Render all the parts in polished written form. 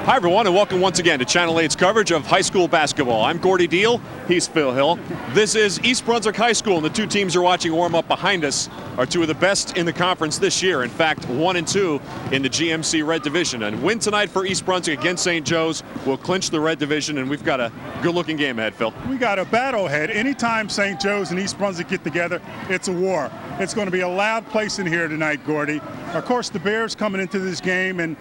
Hi everyone, and welcome once again to Channel 8's coverage of high school basketball. I'm Gordy Deal, he's Phil Hill. This is East Brunswick High School, and the two teams you're watching warm up behind us are two of the best in the conference this year. In fact, 1 and 2 in the GMC Red Division. And win tonight for East Brunswick against St. Joe's will clinch the Red Division, and we've got a good-looking game ahead, Phil. We got a battle ahead. Anytime St. Joe's and East Brunswick get together, it's a war. It's going to be a loud place in here tonight, Gordy. Of course, the Bears coming into this game and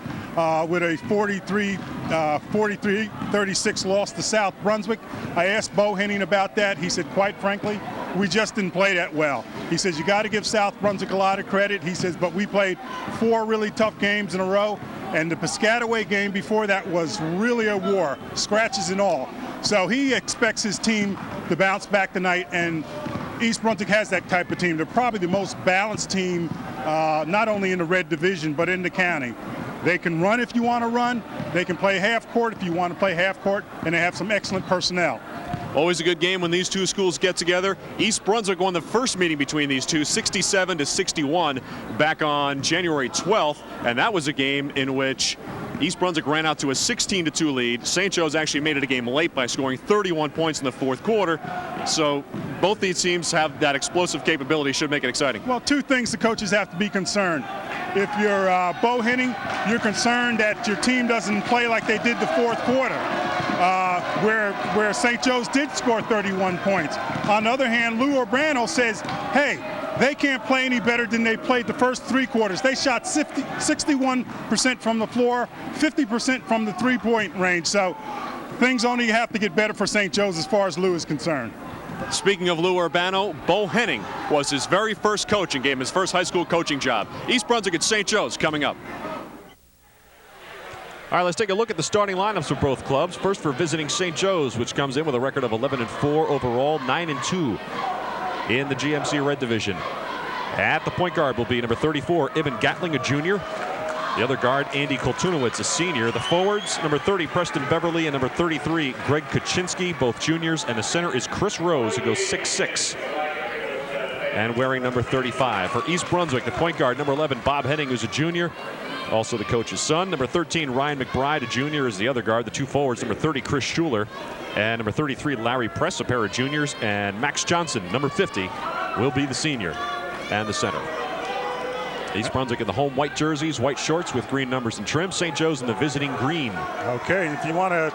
with a 43-36 loss to South Brunswick. I asked Bo Henning about that. He said, quite frankly, we just didn't play that well. He says, you got to give South Brunswick a lot of credit. He says, but we played 4 really tough games in a row, and the Piscataway game before that was really a war, scratches and all. So he expects his team to bounce back tonight, and East Brunswick has that type of team. They're probably the most balanced team, not only in the Red Division, but in the county. They can run if you want to run. They can play half court if you want to play half court, and they have some excellent personnel. Always a good game when these two schools get together. East Brunswick won the first meeting between these two, 67-61, back on January 12th, and that was a game in which East Brunswick ran out to a 16-2 lead. St. Joe's actually made it a game late by scoring 31 points in the fourth quarter. So both these teams have that explosive capability, should make it exciting. Well, two things the coaches have to be concerned. If you're Bo Henning, you're concerned that your team doesn't play like they did the fourth quarter, where St. Joe's did score 31 points. On the other hand, Lou Urbano says, hey, they can't play any better than they played the first 3 quarters. They shot 61% from the floor, 50% from the three-point range. So things only have to get better for St. Joe's as far as Lou is concerned. Speaking of Lou Urbano, Bo Henning was his very first coaching game, his first high school coaching job. East Brunswick at St. Joe's coming up. All right, let's take a look at the starting lineups for both clubs. First for visiting St. Joe's, which comes in with a record of 11-4 overall, 9-2 in the GMC Red Division. At the point guard will be number 34, Ibn Gatling, a junior. The other guard, Andy Koltunowicz, a senior. The forwards, number 30, Preston Beverly, and number 33, Greg Kaczynski, both juniors. And the center is Chris Rose, who goes 6'6", and wearing number 35. For East Brunswick, the point guard, number 11, Bob Henning, who's a junior, also the coach's son. Number 13, Ryan McBride, a junior, is the other guard. The two forwards, number 30, Chris Schuler, and number 33, Larry Press, a pair of juniors. And Max Johnson, number 50, will be the senior and the center. East Brunswick in the home white jerseys, white shorts with green numbers and trim. St. Joe's in the visiting green. Okay, if you want to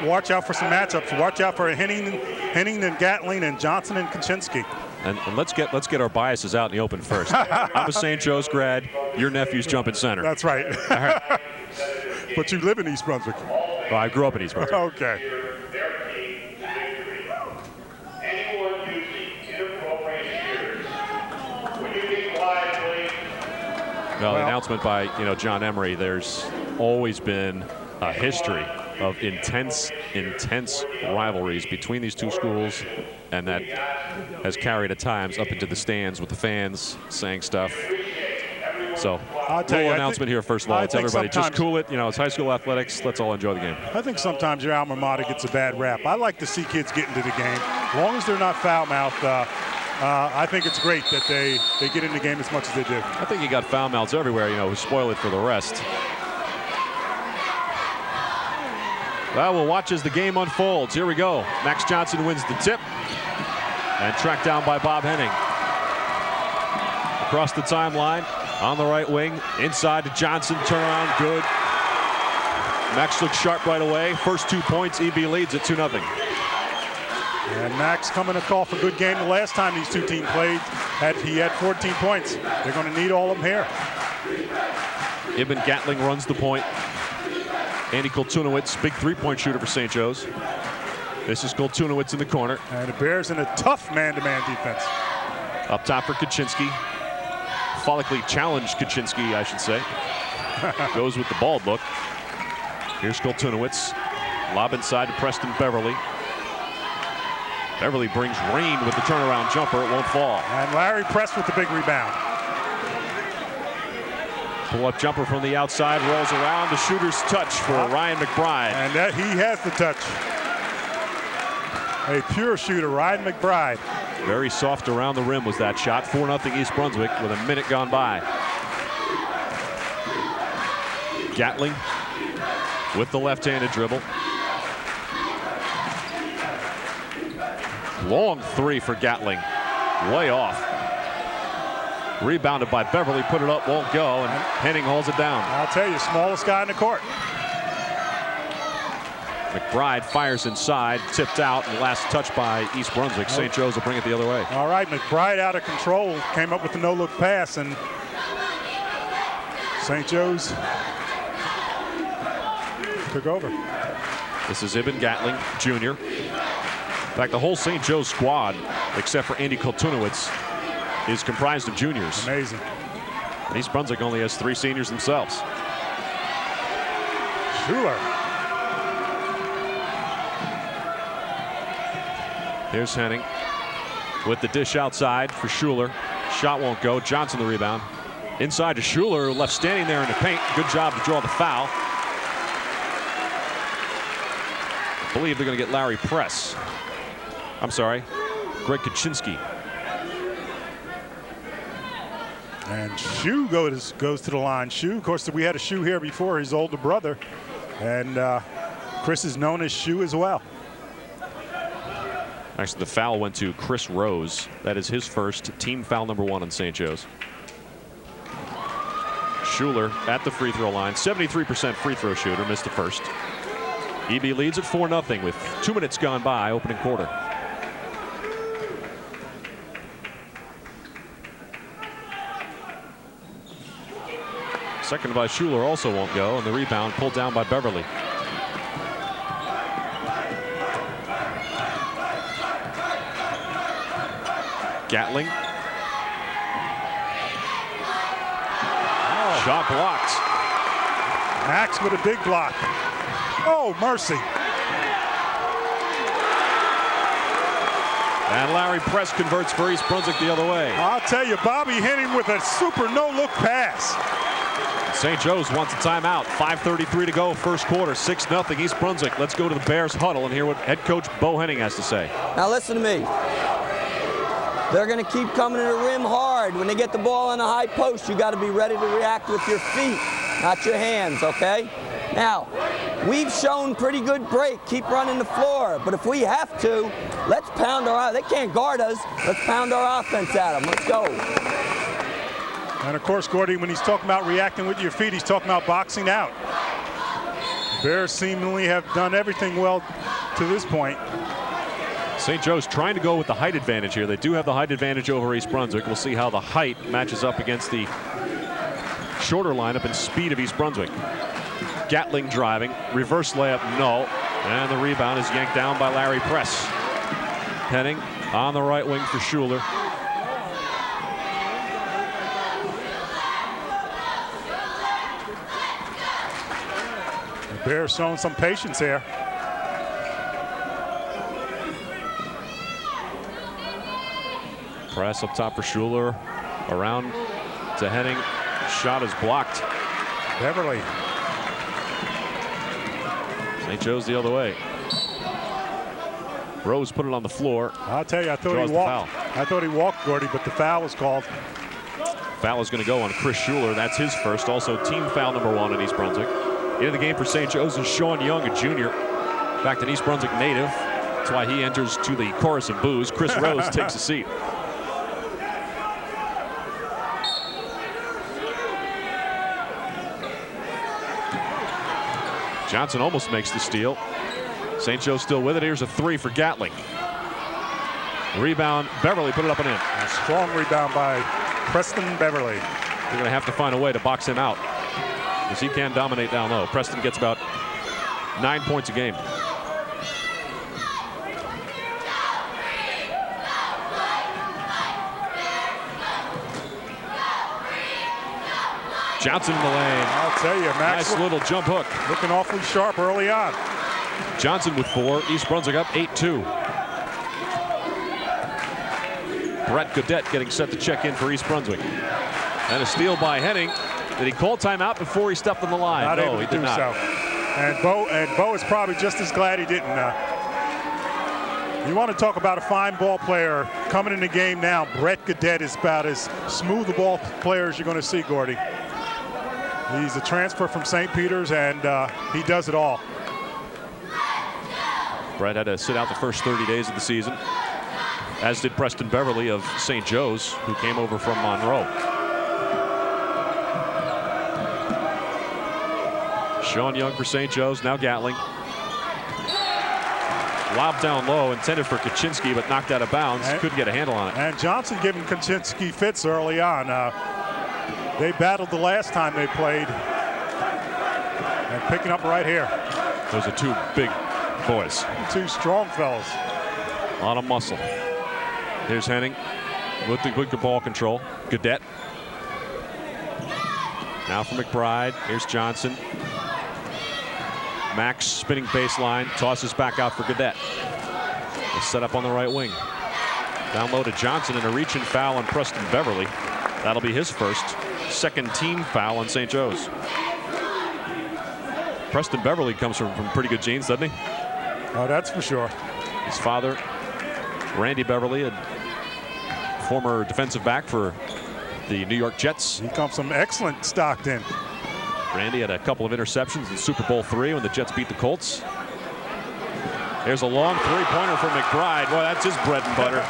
watch out for some matchups, watch out for Henning and Gatling and Johnson and Kaczynski. And let's get our biases out in the open first. I'm a St. Joe's grad. Your nephew's jumping center. That's right. All right. But you live in East Brunswick. Well, I grew up in East Brunswick. Okay. Well, the announcement by John Emery. There's always been a history of intense rivalries between these two schools, and that has carried at times up into the stands with the fans saying stuff. So, little announcement here. First of all, it's everybody just cool it. It's high school athletics. Let's all enjoy the game. I think sometimes your alma mater gets a bad rap. I like to see kids get into the game, as long as they're not foul-mouthed. I think it's great that they get in the game as much as they do. I think you got foul mouths everywhere, who spoil it for the rest. Well, we'll watch as the game unfolds. Here we go. Max Johnson wins the tip and tracked down by Bob Henning. Across the timeline, on the right wing, inside to Johnson, turnaround, good. Max looks sharp right away. First 2 points, EB leads at 2-0. And Max coming to call for a good game. The last time these two teams played, he had 14 points. They're going to need all of them here. Ibn Gatling runs the point. Andy Koltunowicz, big three-point shooter for St. Joe's. This is Koltunowicz in the corner. And the Bears in a tough man-to-man defense. Up top for Kaczynski. Follically challenged Kaczynski, I should say. Goes with the bald look. Here's Koltunowicz. Lob inside to Preston Beverly. Beverly brings rain with the turnaround jumper. It won't fall. And Larry Press with the big rebound. Pull-up jumper from the outside, rolls around. The shooter's touch for Ryan McBride. And he has the touch. A pure shooter, Ryan McBride. Very soft around the rim was that shot. 4-0 East Brunswick with a minute gone by. Gatling with the left-handed dribble. Long three for Gatling. Way off. Rebounded by Beverly, put it up, won't go, and Henning holds it down. I'll tell you, smallest guy in the court. McBride fires inside, tipped out, and last touch by East Brunswick. St. Joe's will bring it the other way. All right, McBride out of control, came up with the no-look pass, and St. Joe's took over. This is Ibn Gatling, Jr. In fact, the whole St. Joe's squad, except for Andy Kultunowicz, is comprised of juniors. Amazing. And East Brunswick only has 3 seniors themselves. Schuler. Here's Henning with the dish outside for Schuler. Shot won't go. Johnson the rebound. Inside to Schuler, left standing there in the paint. Good job to draw the foul. I believe they're going to get Larry Press. I'm sorry, Greg Kaczynski. And Shu goes to the line. Shu, of course, we had a Shu here before, his older brother. And Chris is known as Shu as well. Actually, the foul went to Chris Rose. That is his first, team foul number 1 on St. Joe's. Schuler at the free throw line, 73% free throw shooter, missed the first. EB leads at 4-0 with 2 minutes gone by, opening quarter. Second by Schuler also won't go, and the rebound pulled down by Beverly. Gatling. Oh. Shot blocked. Max with a big block. Oh, mercy. And Larry Press converts for East Brunswick the other way. I'll tell you, Bobby Henning with a super no-look pass. St. Joe's wants a timeout. 5:33 to go, first quarter, 6-0 East Brunswick. Let's go to the Bears huddle and hear what head coach Bo Henning has to say. Now listen to me. They're going to keep coming to the rim hard. When they get the ball on the high post, you got to be ready to react with your feet, not your hands, okay? Now, we've shown pretty good break. Keep running the floor. But if we have to, let's pound our, they can't guard us. Let's pound our offense at them. Let's go. And of course, Gordy, when he's talking about reacting with your feet, he's talking about boxing out. The Bears seemingly have done everything well to this point. St. Joe's trying to go with the height advantage here. They do have the height advantage over East Brunswick. We'll see how the height matches up against the shorter lineup and speed of East Brunswick. Gatling driving, reverse layup, no. And the rebound is yanked down by Larry Press. Henning on the right wing for Schuler. The Bears showing some patience here. Press up top for Schuler. Around to Henning. Shot is blocked. Beverly. St. Joe's the other way. Rose put it on the floor. I'll tell you, I thought he walked. I thought he walked, Gordy, but the foul was called. Foul is going to go on Chris Schuler. That's his first. Also team foul number 1 in East Brunswick. In the game for St. Joe's is Sean Young, a junior. In fact, an East Brunswick native. That's why he enters to the chorus of boos. Chris Rose takes a seat. Johnson almost makes the steal. St. Joe's still with it. Here's a 3 for Gatling. Rebound, Beverly put it up and in. A strong rebound by Preston Beverly. They're going to have to find a way to box him out, because he can dominate down low. Preston gets about 9 points a game. Johnson in the lane. I'll tell you, Max. Nice little jump hook. Looking awfully sharp early on. Johnson with 4. East Brunswick up 8-2. Brett Godet getting set to check in for East Brunswick. And a steal by Henning. Did he call timeout before he stepped on the line? Not no, he did not. So. And Bo is probably just as glad he didn't. You want to talk about a fine ball player coming in the game now. Brett Godet is about as smooth a ball player as you're going to see, Gordy. He's a transfer from St. Peter's, and he does it all. Brett had to sit out the first 30 days of the season, as did Preston Beverly of St. Joe's, who came over from Monroe. Sean Young for St. Joe's, now Gatling. Lob down low, intended for Kaczynski, but knocked out of bounds. Couldn't get a handle on it. And Johnson giving Kaczynski fits early on. They battled the last time they played. And picking up right here. Those are two big boys. Two strong fellas. A lot of muscle. Here's Henning with the good ball control. Gaudette. Now for McBride. Here's Johnson. Max spinning baseline, tosses back out for Gaudette. Set up on the right wing. Down low to Johnson, and a reach-in foul on Preston Beverly. That'll be his first, second team foul on St. Joe's. Preston Beverly comes from pretty good genes, doesn't he? Oh, that's for sure. His father, Randy Beverly, a former defensive back for the New York Jets. He comes from excellent Stockton. Randy had a couple of interceptions in Super Bowl III when the Jets beat the Colts. There's a long three-pointer from McBride. Well, that's his bread and butter.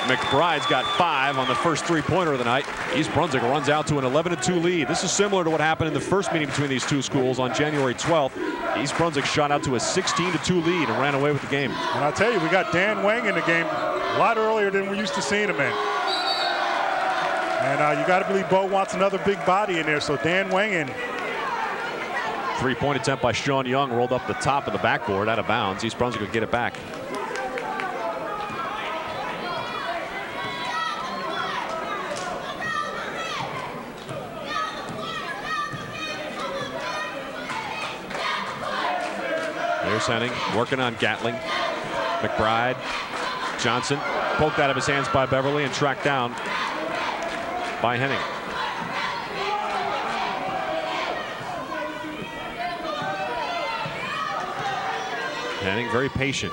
McBride's got 5 on the first three-pointer of the night. East Brunswick runs out to an 11-2 lead. This is similar to what happened in the first meeting between these two schools on January 12th. East Brunswick shot out to a 16-2 lead and ran away with the game. And I'll tell you, we got Dan Wang in the game a lot earlier than we're used to seeing him in. And you got to believe Bo wants another big body in there, so Dan Wang in. Three-point attempt by Sean Young, rolled up the top of the backboard, out of bounds. East Brunswick will get it back. There's Henning working on Gatling. McBride, Johnson poked out of his hands by Beverly and tracked down by Henning. Henning very patient.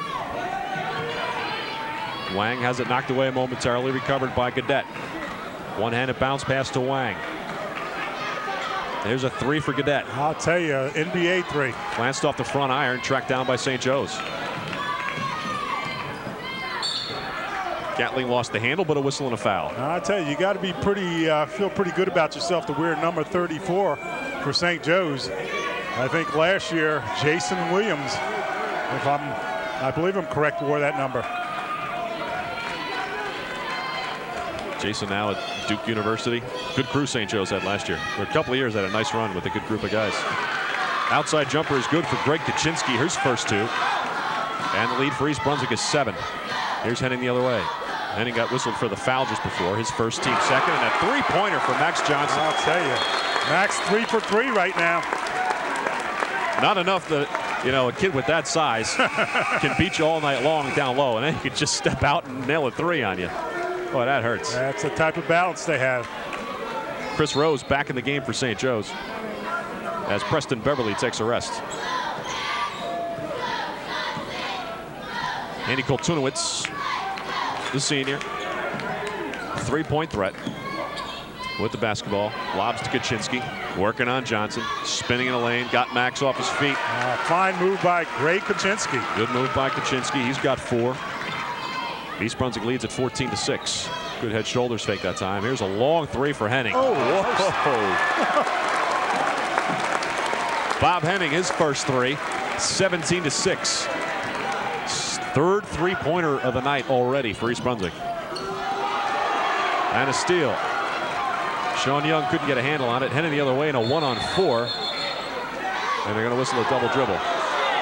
Wang has it knocked away momentarily, recovered by Gaudette. One-handed bounce pass to Wang. There's a 3 for Gaudette. I'll tell you, NBA 3. Glanced off the front iron, tracked down by St. Joe's. Gatling lost the handle, but a whistle and a foul. I'll tell you got to be pretty, feel pretty good about yourself to wear number 34 for St. Joe's. I think last year, Jason Williams, I believe I'm correct, wore that number. Jason now at Duke University. Good crew St. Joe's had last year. For a couple of years, had a nice run with a good group of guys. Outside jumper is good for Greg Kaczynski. His first 2. And the lead for East Brunswick is 7. Here's Henning the other way. Henning got whistled for the foul just before. His first, team second, and a three-pointer for Max Johnson. I'll tell you, Max 3 for 3 right now. Not enough that, you know, a kid with that size can beat you all night long down low, and then he could just step out and nail a 3 on you. Boy, that hurts. That's the type of balance they have. Chris Rose back in the game for St. Joe's as Preston Beverly takes a rest. Andy Koltunowicz, the senior, three-point threat with the basketball. Lobs to Kaczynski, working on Johnson, spinning in the lane, got Max off his feet. Fine move by Greg Kaczynski. Good move by Kaczynski. He's got 4. East Brunswick leads at 14-6. Good head shoulders fake that time. Here's a long 3 for Henning. Oh, Bob Henning, his first 3, 17-6. Third three-pointer of the night already for East Brunswick. And a steal. Sean Young couldn't get a handle on it. Henning the other way in a 1-on-4. And they're going to whistle a double dribble.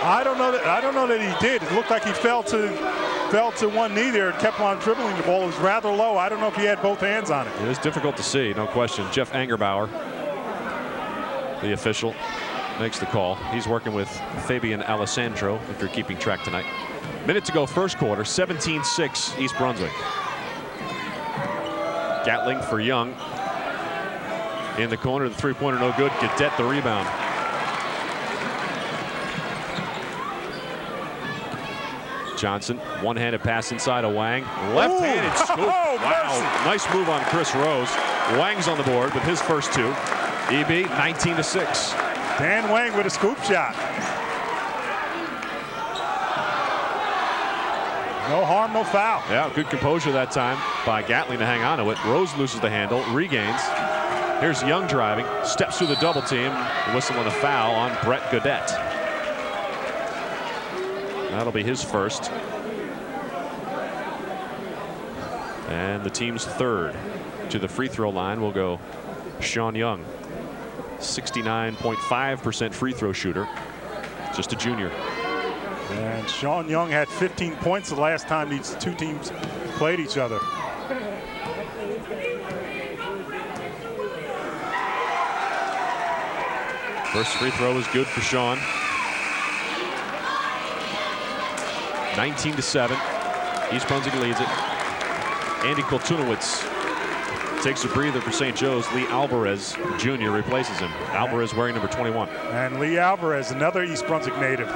I don't know that he did. It looked like he fell to one knee there and kept on dribbling the ball. It was rather low. I don't know if he had both hands on it. It is difficult to see, no question. Jeff Angerbauer, the official, makes the call. He's working with Fabian Alessandro, if you're keeping track tonight. Minute to go first quarter, 17-6 East Brunswick. Gatling for Young. In the corner, the three-pointer no good. Gaudette the rebound. Johnson, one-handed pass inside of Wang. Left-handed scoop. Oh, wow, nice move on Chris Rose. Wang's on the board with his first 2. EB 19-6. Dan Wang with a scoop shot. No harm, no foul. Yeah, good composure that time by Gatling to hang on to it. Rose loses the handle, regains. Here's Young driving, steps through the double team, whistling a foul on Brett Godet. That'll be his first. And the team's third. To the free throw line will go Sean Young. 69.5% free throw shooter. Just a junior. And Sean Young had 15 points the last time these two teams played each other. First free throw is good for Sean. 19-7. East Brunswick leads it. Andy Kultunowicz takes a breather for St. Joe's. Lee Alvarez Jr. replaces him. Alvarez wearing number 21. And Lee Alvarez, another East Brunswick native.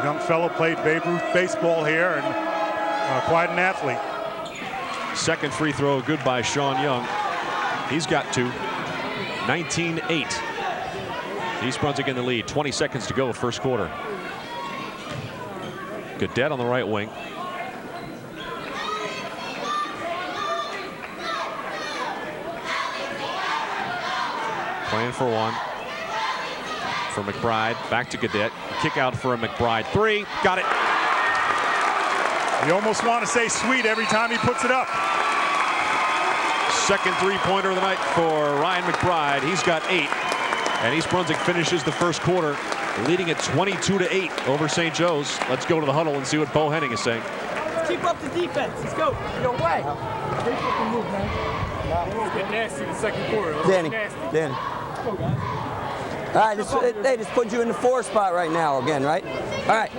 Young fellow played Babe Ruth baseball here and quite an athlete. Second free throw good by Sean Young. He's got two. 19-8. East Brunswick in the lead. 20 seconds to go, first quarter. Godet on the right wing. Playing for one. For McBride. Back to Godet. Kick out for a McBride. Three. Got it. You almost want to say sweet every time he puts it up. Second three-pointer of the night for Ryan McBride. He's got 8. And East Brunswick finishes the first quarter leading at 22-8 over St. Joe's. Let's go to the huddle and see what Bo Henning is saying. Let's keep up the defense. Let's go. Your way. It's getting nasty in the second quarter. Danny. All right, they just put you in the 4 spot right now again, right? All right.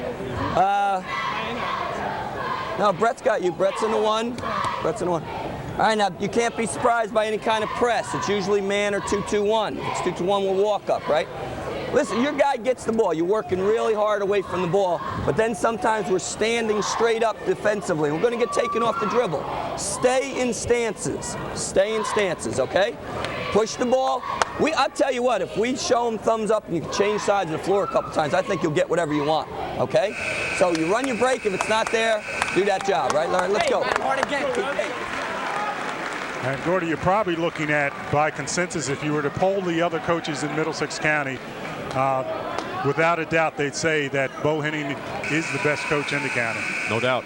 No, Brett's got you. Brett's in the 1. Brett's in the 1. All right, now you can't be surprised by any kind of press. It's usually man or 2-2-1. If it's 2-2-1, we'll walk up, right? Listen, your guy gets the ball. You're working really hard away from the ball, but then sometimes we're standing straight up defensively. We're going to get taken off the dribble. Stay in stances. Stay in stances, okay? Push the ball. I'll tell you what, if we show them thumbs up and you can change sides of the floor a couple times, I think you'll get whatever you want, okay? So you run your break. If it's not there, do that job, right, Lauren? Let's go. Hard again. And Gordy, you're probably looking at, by consensus, if you were to poll the other coaches in Middlesex County, without a doubt, they'd say that Bo Henning is the best coach in the county. No doubt.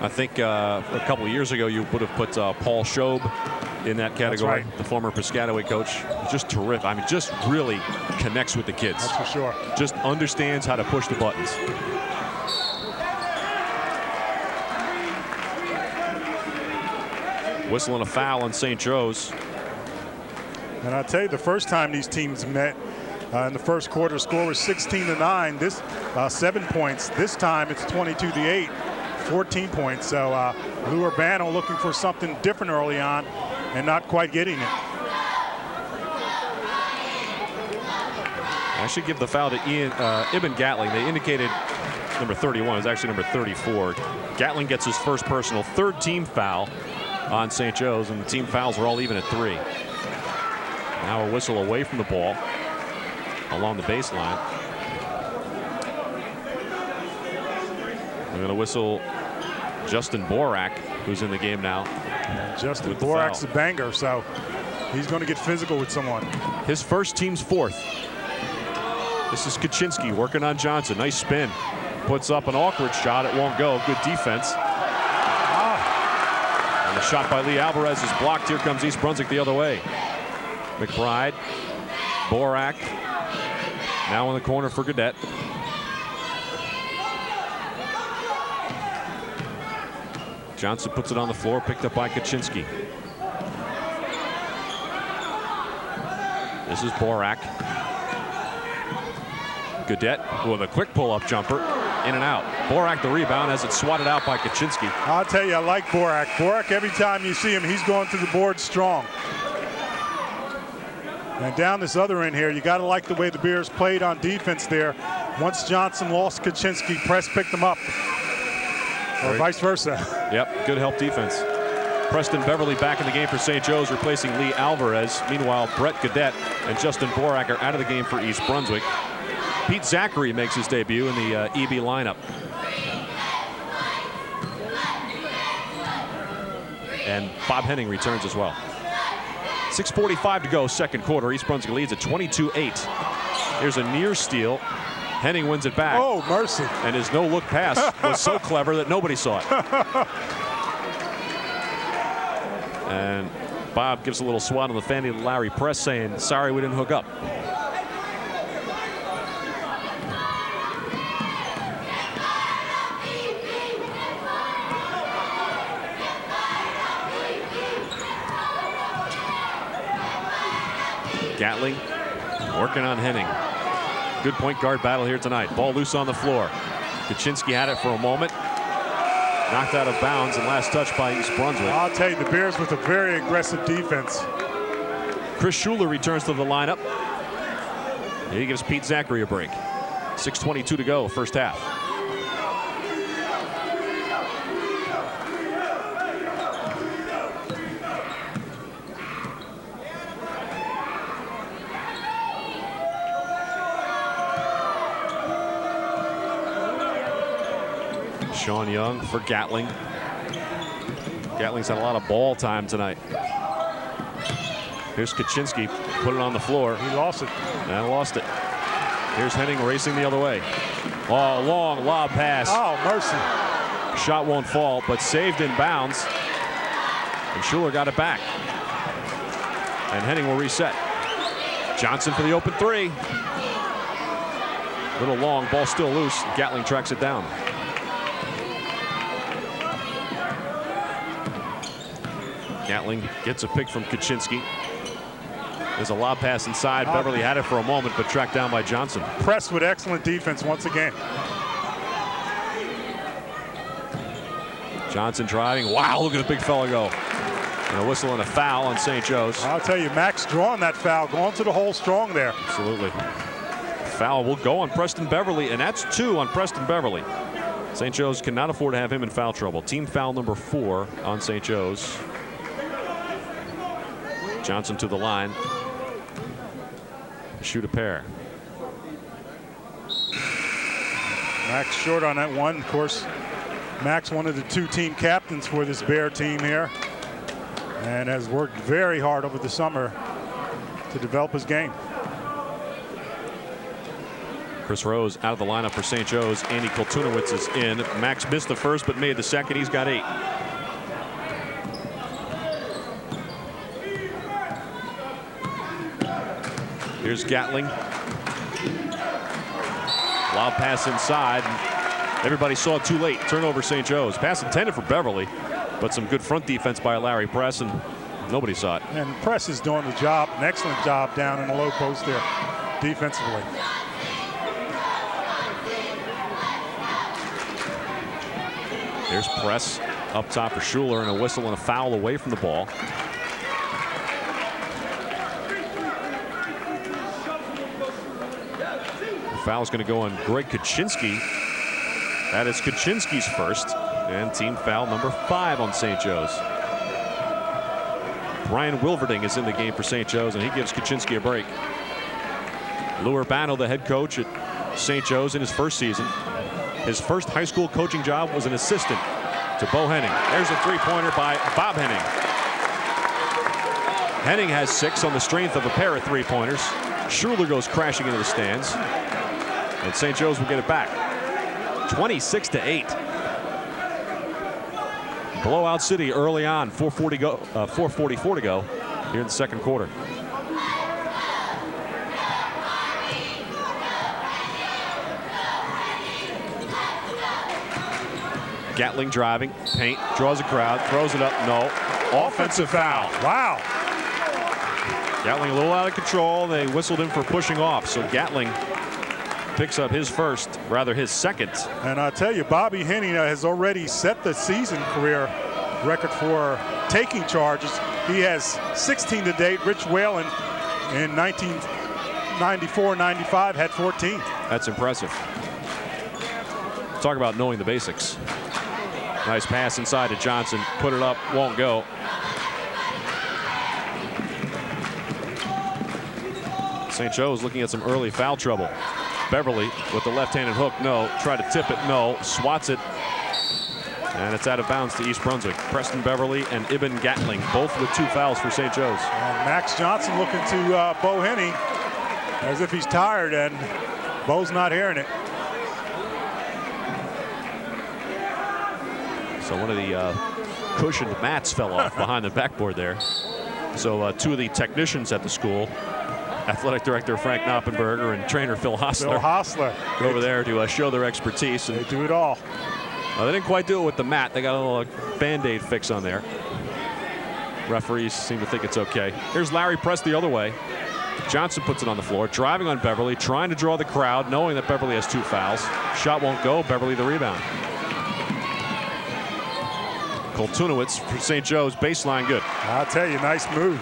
I think a couple of years ago you would have put Paul Schob in that category. That's right. The former Piscataway coach. Just terrific. I mean, just really connects with the kids. That's for sure. Just understands how to push the buttons. Whistling a foul on St. Joe's. And I'll tell you, the first time these teams met in the first quarter, score was 16-9. This 7 points. This time it's 22-8, 14 points. So Lou Urbano looking for something different early on and not quite getting it. I should give the foul to Ibn Gatling. They indicated number 31 is actually number 34. Gatling gets his first personal, third team foul on St. Joe's, and the team fouls are all even at 3. Now a whistle away from the ball along the baseline. They're going to whistle Justin Borak, who's in the game now. Justin Borak's a banger, so he's going to get physical with someone. His first, team's 4th. This is Kaczynski working on Johnson. Nice spin. Puts up an awkward shot. It won't go. Good defense. And the shot by Lee Alvarez is blocked. Here comes East Brunswick the other way. McBride, Borak, now in the corner for Godet. Johnson puts it on the floor, picked up by Kaczynski. This is Borak. Godet with a quick pull-up jumper, in and out. Borak the rebound as it's swatted out by Kaczynski. I'll tell you, I like Borak. Borak, every time you see him, he's going to the board strong. And down this other end here, you got to like the way the Bears played on defense there. Once Johnson lost Kaczynski, press picked him up. Or vice versa. Yep, good help defense. Preston Beverly back in the game for St. Joe's, replacing Lee Alvarez. Meanwhile, Brett Gaudette and Justin Borak are out of the game for East Brunswick. Pete Zachary makes his debut in the EB lineup. And Bob Henning returns as well. 6:45 to go, second quarter. East Brunswick leads at 22-8. Here's a near steal. Henning wins it back. Oh, mercy. And his no-look pass was so clever that nobody saw it. And Bob gives a little swat on the fanny to Larry Press, saying, sorry we didn't hook up. Gatling working on Henning. Good point guard battle here tonight. Ball loose on the floor. Kaczynski had it for a moment. Knocked out of bounds and last touch by East Brunswick. I'll tell you, the Bears with a very aggressive defense. Chris Schuler returns to the lineup. He gives Pete Zachary a break. 6:22 to go, first half. Sean Young for Gatling. Gatling's had a lot of ball time tonight. Here's Kaczynski, put it on the floor. He lost it. And lost it. Here's Henning racing the other way. Oh, long lob pass. Oh, mercy. Shot won't fall, but saved in bounds. And Schuler got it back. And Henning will reset. Johnson for the open three. Little long, ball still loose. Gatling tracks it down. Gatling gets a pick from Kaczynski. There's a lob pass inside. Beverly had it for a moment, but tracked down by Johnson. Pressed with excellent defense once again. Johnson driving. Wow, look at the big fella go. And a whistle and a foul on St. Joe's. I'll tell you, Max drawing that foul, going to the hole strong there. Absolutely. Foul will go on Preston Beverly, and that's 2 on Preston Beverly. St. Joe's cannot afford to have him in foul trouble. Team foul number 4 on St. Joe's. Johnson to the line. Shoot a pair. Max short on that one. Of course, Max, one of the 2 team captains for this Bear team here, and has worked very hard over the summer to develop his game. Chris Rose out of the lineup for St. Joe's. Andy Kultunowicz is in. Max missed the first but made the second. He's got 8. Here's Gatling. Lob pass inside. Everybody saw it too late. Turnover St. Joe's. Pass intended for Beverly, but some good front defense by Larry Press, and nobody saw it. And Press is doing the job, an excellent job down in the low post there, defensively. Here's Press up top for Schuler, and a whistle and a foul away from the ball. Foul's going to go on Greg Kaczynski. That is Kaczynski's first, and team foul number 5 on St. Joe's. Brian Wilverding is in the game for St. Joe's, and he gives Kaczynski a break. Lou Urbano, the head coach at St. Joe's in his first season. His first high school coaching job was an assistant to Bo Henning. There's a three-pointer by Bob Henning. Henning has 6 on the strength of a pair of three-pointers. Schuler goes crashing into the stands. And St. Joe's will get it back. 26-8. Blowout City early on. 4:44 to go here in the second quarter. Gatling driving, paint, draws a crowd, throws it up, no. Offensive foul. Wow. Gatling a little out of control. They whistled him for pushing off, so Gatling picks up his first, rather his second. And I'll tell you, Bobby Henning has already set the season career record for taking charges. He has 16 to date. Rich Whalen in 1994-95 had 14. That's impressive. Talk about knowing the basics. Nice pass inside to Johnson. Put it up, won't go. St. Joe's looking at some early foul trouble. Beverly with the left-handed hook, no. Try to tip it, no. Swats it. And it's out of bounds to East Brunswick. Preston Beverly and Ibn Gatling, both with 2 fouls for St. Joe's. And Max Johnson looking to Bo Henning as if he's tired, and Bo's not hearing it. So one of the cushioned mats fell off behind the backboard there. So 2 of the technicians at the school, athletic director Frank Knoppenberger and trainer Phil Hostler, go over there to show their expertise. And they do it all. They didn't quite do it with the mat. They got a little Band-Aid fix on there. Referees seem to think it's okay. Here's Larry Press the other way. Johnson puts it on the floor, driving on Beverly, trying to draw the crowd, knowing that Beverly has 2 fouls. Shot won't go. Beverly the rebound. Koltunowicz for St. Joe's, baseline good. I'll tell you, nice move.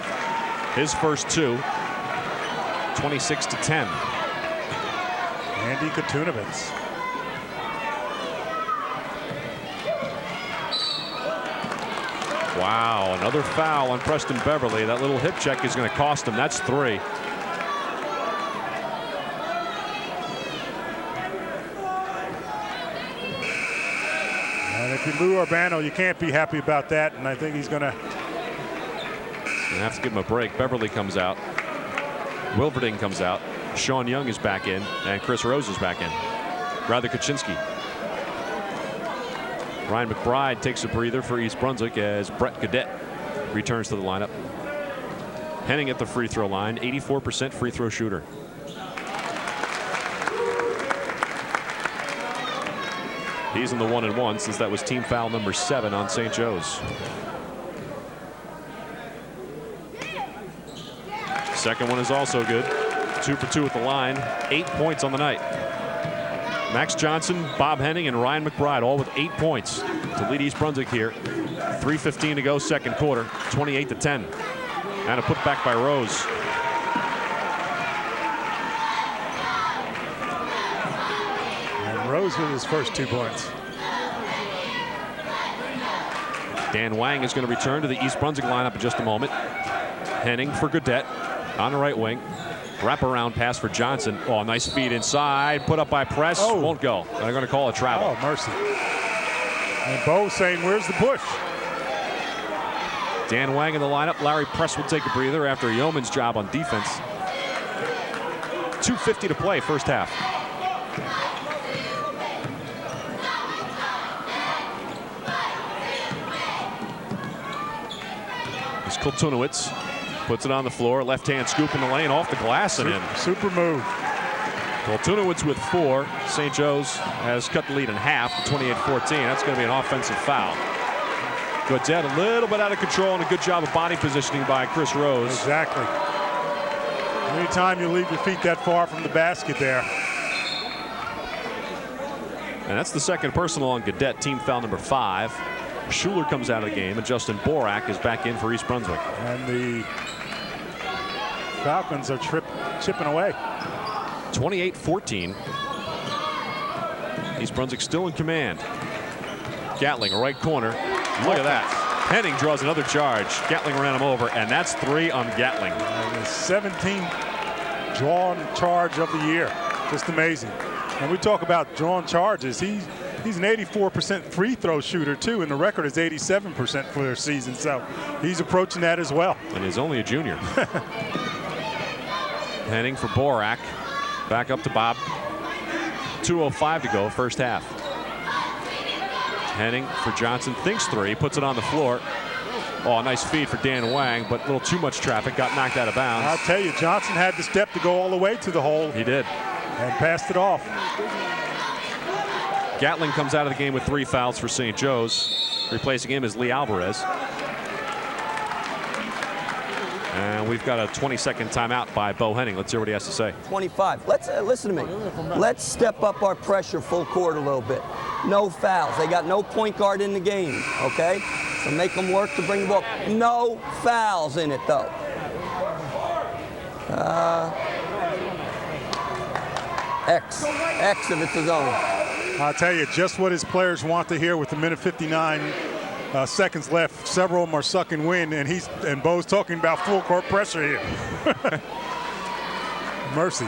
His first 2, 26-10. Andy Koltunowicz. Wow, another foul on Preston Beverly. That little hip check is going to cost him. That's 3. And if you Lou Urbano, you can't be happy about that, and I think he's going to have to give him a break. Beverly comes out. Wilverding comes out. Sean Young is back in, and Chris Rose is back in. Rather Kaczynski. Ryan McBride takes a breather for East Brunswick as Brett Gaudette returns to the lineup. Henning at the free throw line, 84% free throw shooter. He's in the 1-and-1 since that was team foul number 7 on St. Joe's. Second one is also good. 2 for 2 at the line. 8 points on the night. Max Johnson, Bob Henning, and Ryan McBride all with 8 points to lead East Brunswick here. 3:15 to go, second quarter, 28-10. And a putback by Rose. And Rose with his first 2 points. Dan Wang is going to return to the East Brunswick lineup in just a moment. Henning for Gaudette on the right wing. Wraparound pass for Johnson. Oh, nice feed inside. Put up by Press. Oh. Won't go. They're going to call a travel. Oh, mercy. And Bo saying, where's the push? Dan Wang in the lineup. Larry Press will take a breather after Yeoman's job on defense. 2:50 to play, first half. It's Koltunowicz. Puts it on the floor. Left hand scoop in the lane, off the glass and in. Super move. Koltunowicz with 4. St. Joe's has cut the lead in half, 28-14. That's going to be an offensive foul. Gaudette a little bit out of control, and a good job of body positioning by Chris Rose. Exactly. Anytime you leave your feet that far from the basket there. And that's the second personal on Gaudette, team foul number 5. Schuler comes out of the game, and Justin Borak is back in for East Brunswick. And the Falcons are chipping away. 28-14. East Brunswick still in command. Gatling, right corner. Look at that. Henning draws another charge. Gatling ran him over, and that's 3 on Gatling. And the 17th drawn charge of the year. Just amazing. And we talk about drawn charges. He's an 84% free throw shooter, too, and the record is 87% for their season. So he's approaching that as well. And he's only a junior. Henning for Borak. Back up to Bob. 2:05 to go, first half. Henning for Johnson. Thinks 3. Puts it on the floor. Oh, nice feed for Dan Wang, but a little too much traffic. Got knocked out of bounds. I'll tell you, Johnson had the step to go all the way to the hole. He did. And passed it off. Gatling comes out of the game with 3 fouls for St. Joe's. Replacing him is Lee Alvarez. And we've got a 20-second timeout by Bo Henning. Let's hear what he has to say. 25. Let's listen to me. Let's step up our pressure full court a little bit. No fouls. They got no point guard in the game, okay? So make them work to bring the ball. No fouls in it, though. X if it's a zone. I'll tell you, just what his players want to hear with the minute 59 seconds left. Several of them are sucking wind, and Bo's talking about full court pressure here. mercy.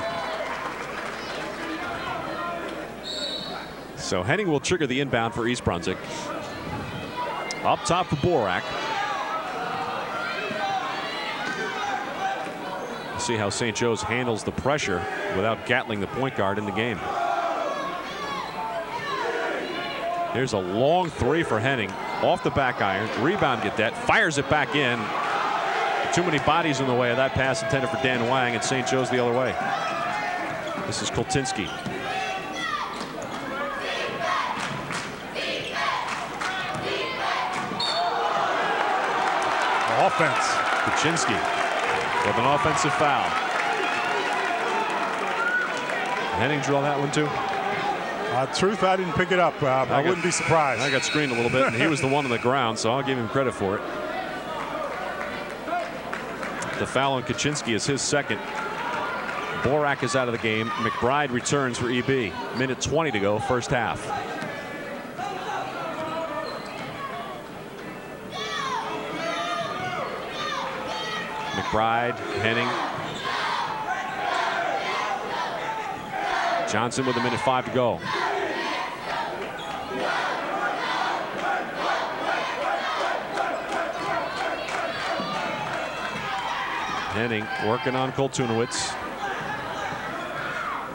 So Henning will trigger the inbound for East Brunswick. Up top for Borak. See how St. Joe's handles the pressure without Gatling, the point guard, in the game. Here's a long three for Henning. Off the back iron. Rebound Gadet. Fires it back in. Too many bodies in the way of that pass intended for Dan Wang, and St. Joe's the other way. This is Koltinsky. Offense. Kuczynski with an offensive foul. Henning draw that one too? Truth, I didn't pick it up. I wouldn't be surprised. I got screened a little bit, and he was the one on the ground, so I'll give him credit for it. The foul on Kuczynski is his second. Borak is out of the game. McBride returns for EB. Minute 20 to go, first half. McBride, Henning. Johnson with 1:05 to go. Henning working on Koltunowicz.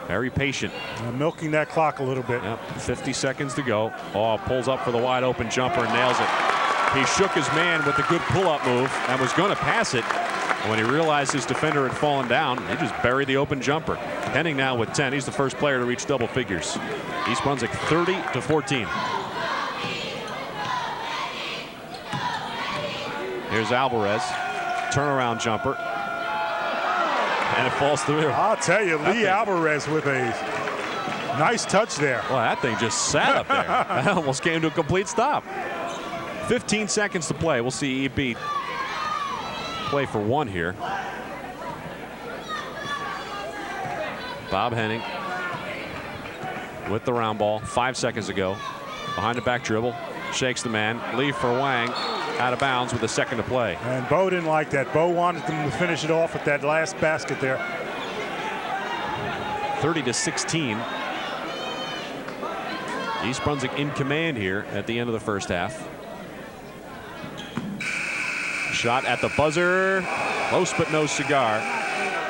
Very patient. Milking that clock a little bit. Yep, 50 seconds to go. Oh, pulls up for the wide open jumper and nails it. He shook his man with a good pull-up move and was going to pass it. When he realized his defender had fallen down, he just buried the open jumper. Henning now with 10. He's the first player to reach double figures. East Brunswick 30-14. Here's Alvarez. Turnaround jumper. And it falls through. I'll tell you, Lee Alvarez with a nice touch there. Well, that thing just sat up there. That almost came to a complete stop. 15 seconds to play. We'll see EB play for one here. Bob Henning with the round ball. 5 seconds ago. Behind the back dribble. Shakes the man. Leave for Wang. Out of bounds with a second to play. And Bo didn't like that. Bo wanted them to finish it off with that last basket there. 30-16. East Brunswick in command here at the end of the first half. Shot at the buzzer. Close but no cigar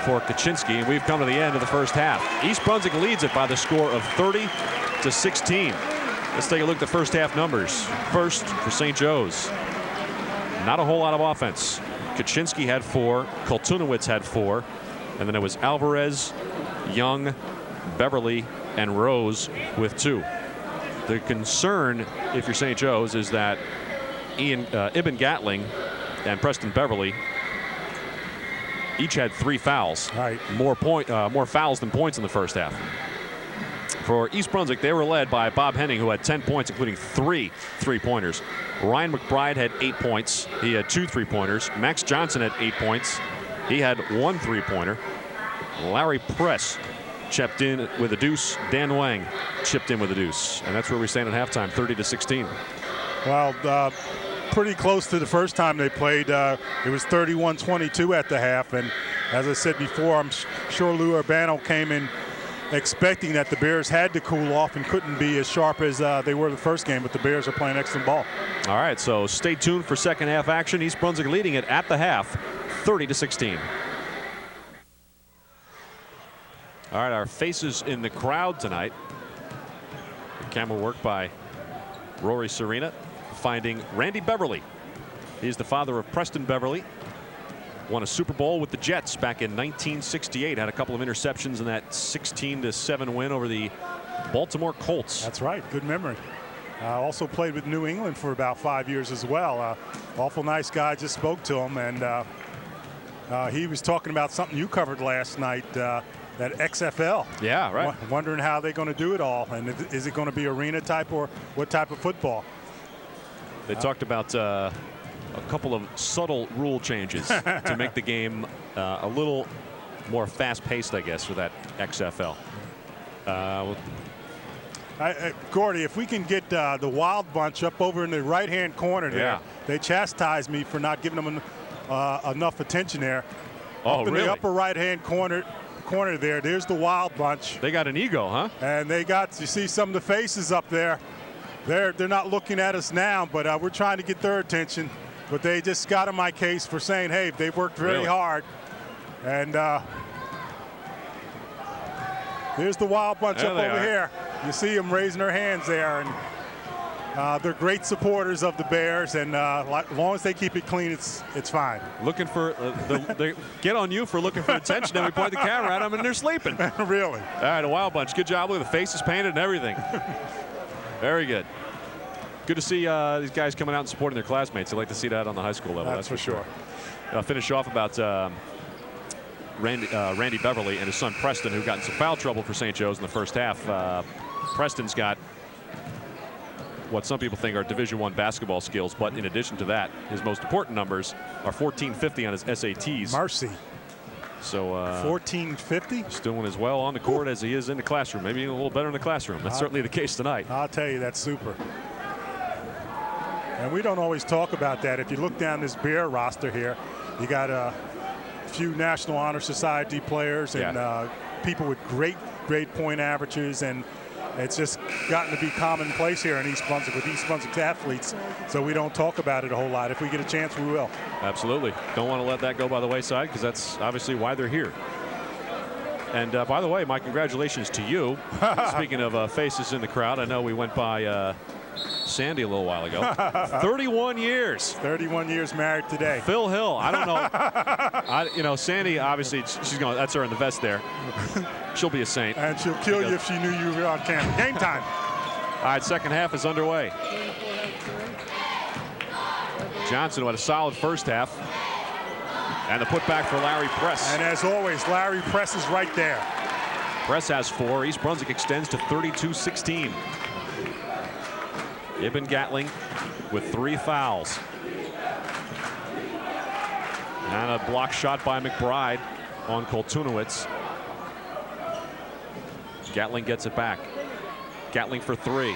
for Kuczynski. And we've come to the end of the first half. East Brunswick leads it by the score of 30-16. Let's take a look at the first half numbers. First for St. Joe's. Not a whole lot of offense. Kuczynski had 4. Koltunowicz had 4. And then it was Alvarez, Young, Beverly, and Rose with 2. The concern, if you're St. Joe's, is that Ibn Gatling and Preston Beverly each had 3 fouls. Right. More fouls than points in the first half. For East Brunswick, they were led by Bob Henning, who had 10 points, including 3 3-pointers. Ryan McBride had 8 points. He had 2 3-pointers. Max Johnson had 8 points. He had 1 3-pointer. Larry Press chipped in with a deuce. Dan Wang chipped in with a deuce. And that's where we stand at halftime, 30-16. Well, pretty close to the first time they played. It was 31-22 at the half. And as I said before, I'm sure Lou Urbano came in expecting that the Bears had to cool off and couldn't be as sharp as they were the first game, but the Bears are playing excellent ball. All right, so stay tuned for second half action. East Brunswick leading it at the half, 30-16. All right, our faces in the crowd tonight. The camera work by Rory Serena, finding Randy Beverly. He's the father of Preston Beverly. Won a Super Bowl with the Jets back in 1968. Had a couple of interceptions in that 16-7 win over the Baltimore Colts. That's right. Good memory. Also played with New England for about 5 years as well. Awful nice guy. Just spoke to him, and he was talking about something you covered last night, that XFL. Yeah, right. Wondering how they're going to do it all, and is it going to be arena type or what type of football? They talked about a couple of subtle rule changes to make the game a little more fast-paced, I guess, for that XFL. Gordy, if we can get the Wild Bunch up over in the right-hand corner there. Yeah. They chastised me for not giving them enough attention there. Oh, up in really? the upper right-hand corner corner there. There's the Wild Bunch. They got an ego, huh? And they got, you see some of the faces up there. They're not looking at us now, but we're trying to get their attention. But they just got on my case for saying, hey, they've worked really hard. And there's the Wild Bunch up over here. You see them raising their hands there. And they're great supporters of the Bears, and as long as they keep it clean, it's fine. Looking for they get on you for looking for attention, and we point the camera at them, and they're sleeping. Really? All right, a Wild Bunch. Good job. Look at the faces painted and everything. Very good. Good to see these guys coming out and supporting their classmates. I'd like to see that on the high school level. That's for sure. I'll finish off about Randy Beverly and his son Preston, who got in some foul trouble for St. Joe's in the first half. Preston's got what some people think are Division I basketball skills, but in addition to that, his most important numbers are 1450 on his SATs. Mercy. So 1450? He's doing as well on the court as he is in the classroom. Maybe a little better in the classroom. That's certainly the case tonight. I'll tell you, that's super. And we don't always talk about that. If you look down this Bear roster here, you got a few National Honor Society players and people with great point averages, and it's just gotten to be commonplace here in East Brunswick with East Brunswick's athletes, so we don't talk about it a whole lot. If we get a chance, we will. Absolutely. Don't want to let that go by the wayside, because that's obviously why they're here. And by the way, my congratulations to you. Speaking of faces in the crowd, I know we went by Sandy a little while ago. 31 years. 31 years married today. Phil Hill. I don't know. You know, Sandy, obviously, she's going. That's her in the vest there. She'll be a saint. And she'll kill you if she knew you were on camera. Game time. All right, second half is underway. Johnson had a solid first half. And the putback for Larry Press. And as always, Larry Press is right there. Press has 4. East Brunswick extends to 32-16. Ibn Gatling with 3 fouls. And a block shot by McBride on Koltunowicz. Gatling gets it back. Gatling for 3.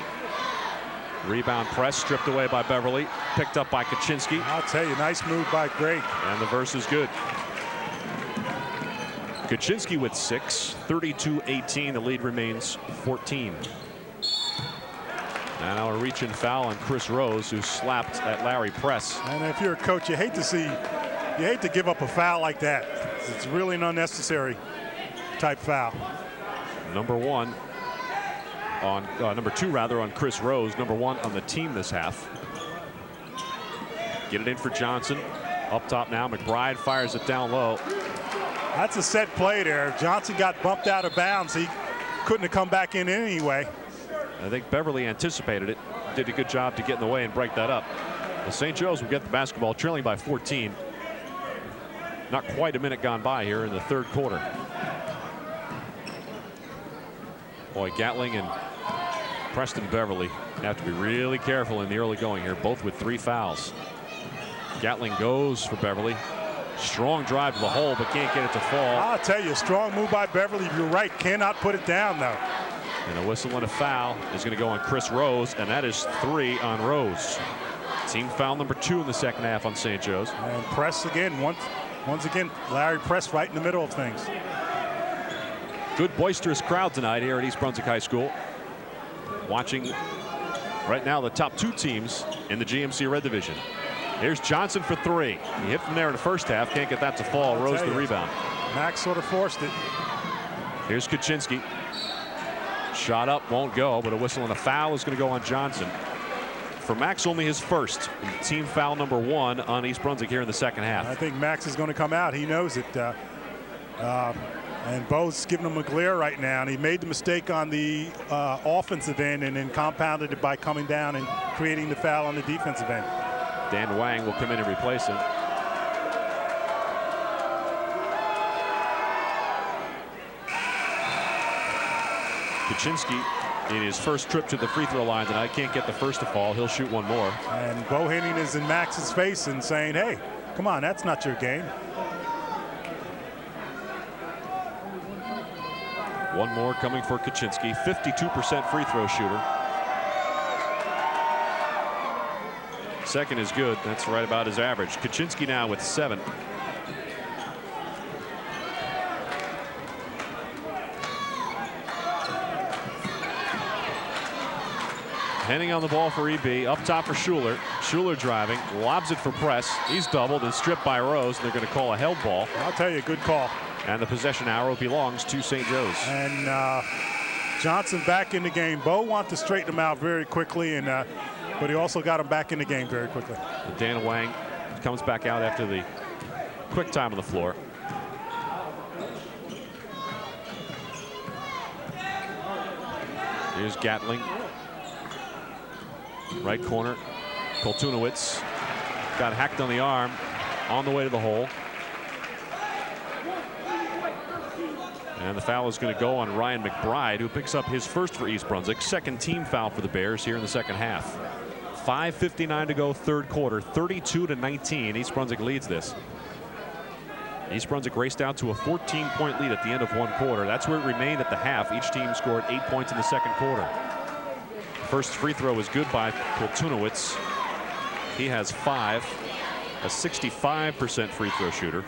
Rebound Press stripped away by Beverly. Picked up by Kaczynski. I'll tell you, nice move by Greg. And the verse is good. Kaczynski with 6. 32-18. The lead remains 14. And now a reach-in foul on Chris Rose, who slapped at Larry Press. And if you're a coach, you hate to give up a foul like that. It's really an unnecessary type foul. Number 2 rather on Chris Rose. Number 1 on the team this half. Get it in for Johnson. Up top now, McBride fires it down low. That's a set play there. Johnson got bumped out of bounds. He couldn't have come back in anyway. I think Beverly anticipated it, did a good job to get in the way and break that up. Well, St. Joe's will get the basketball, trailing by 14. Not quite a minute gone by here in the third quarter. Boy, Gatling and Preston Beverly have to be really careful in the early going here, both with 3 fouls. Gatling goes for Beverly. Strong drive to the hole, but can't get it to fall. I'll tell you, strong move by Beverly. You're right, cannot put it down, though. And a whistle and a foul is going to go on Chris Rose, and that is 3 on Rose. Team foul number 2 in the second half on St. Joe's. And Press again, once again, Larry Press right in the middle of things. Good boisterous crowd tonight here at East Brunswick High School. Watching right now the top 2 teams in the GMC Red Division. Here's Johnson for 3. He hit from there in the first half, can't get that to fall. Rose the rebound. Max sort of forced it. Here's Kaczynski. Shot up, won't go, but a whistle and a foul is going to go on Johnson. For Max, only his first. Team foul number 1 on East Brunswick here in the second half. I think Max is going to come out. He knows it. And Bo's giving him a glare right now, and he made the mistake on the offensive end and then compounded it by coming down and creating the foul on the defensive end. Dan Wang will come in and replace him. Kaczynski in his first trip to the free throw line tonight can't get the first to fall. He'll shoot 1 more. And Bo Henning is in Max's face and saying, hey, come on, that's not your game. 1 more coming for Kaczynski. 52% free throw shooter. Second is good. That's right about his average. Kaczynski now with 7. Henning on the ball for EB. Up top for Schuler. Schuler driving. Lobs it for Press. He's doubled and stripped by Rose. And they're going to call a held ball. I'll tell you, good call. And the possession arrow belongs to St. Joe's. And Johnson back in the game. Bo wants to straighten him out very quickly, and but he also got him back in the game very quickly. Dan Wang comes back out after the quick time on the floor. Here's Gatling. Right corner. Koltunowicz got hacked on the arm on the way to the hole. And the foul is going to go on Ryan McBride, who picks up his first for East Brunswick. Second team foul for the Bears here in the second half. 5:59 to go, third quarter. 32-19. East Brunswick leads this. East Brunswick raced out to a 14-point lead at the end of one quarter. That's where it remained at the half. Each team scored 8 points in the second quarter. First free throw is good by Koltunowicz. He has 5, a 65% free throw shooter.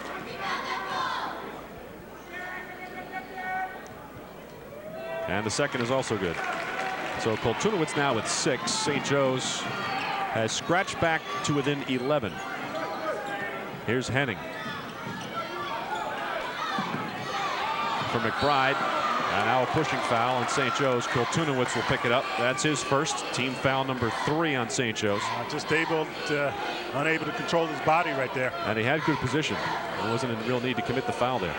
And the second is also good. So Koltunowicz now with 6. St. Joe's has scratched back to within 11. Here's Henning. For McBride. And now a pushing foul on St. Joe's. Koltunowicz will pick it up. That's his first. Team foul number 3 on St. Joe's. Just unable to control his body right there. And he had good position. There wasn't in real need to commit the foul there.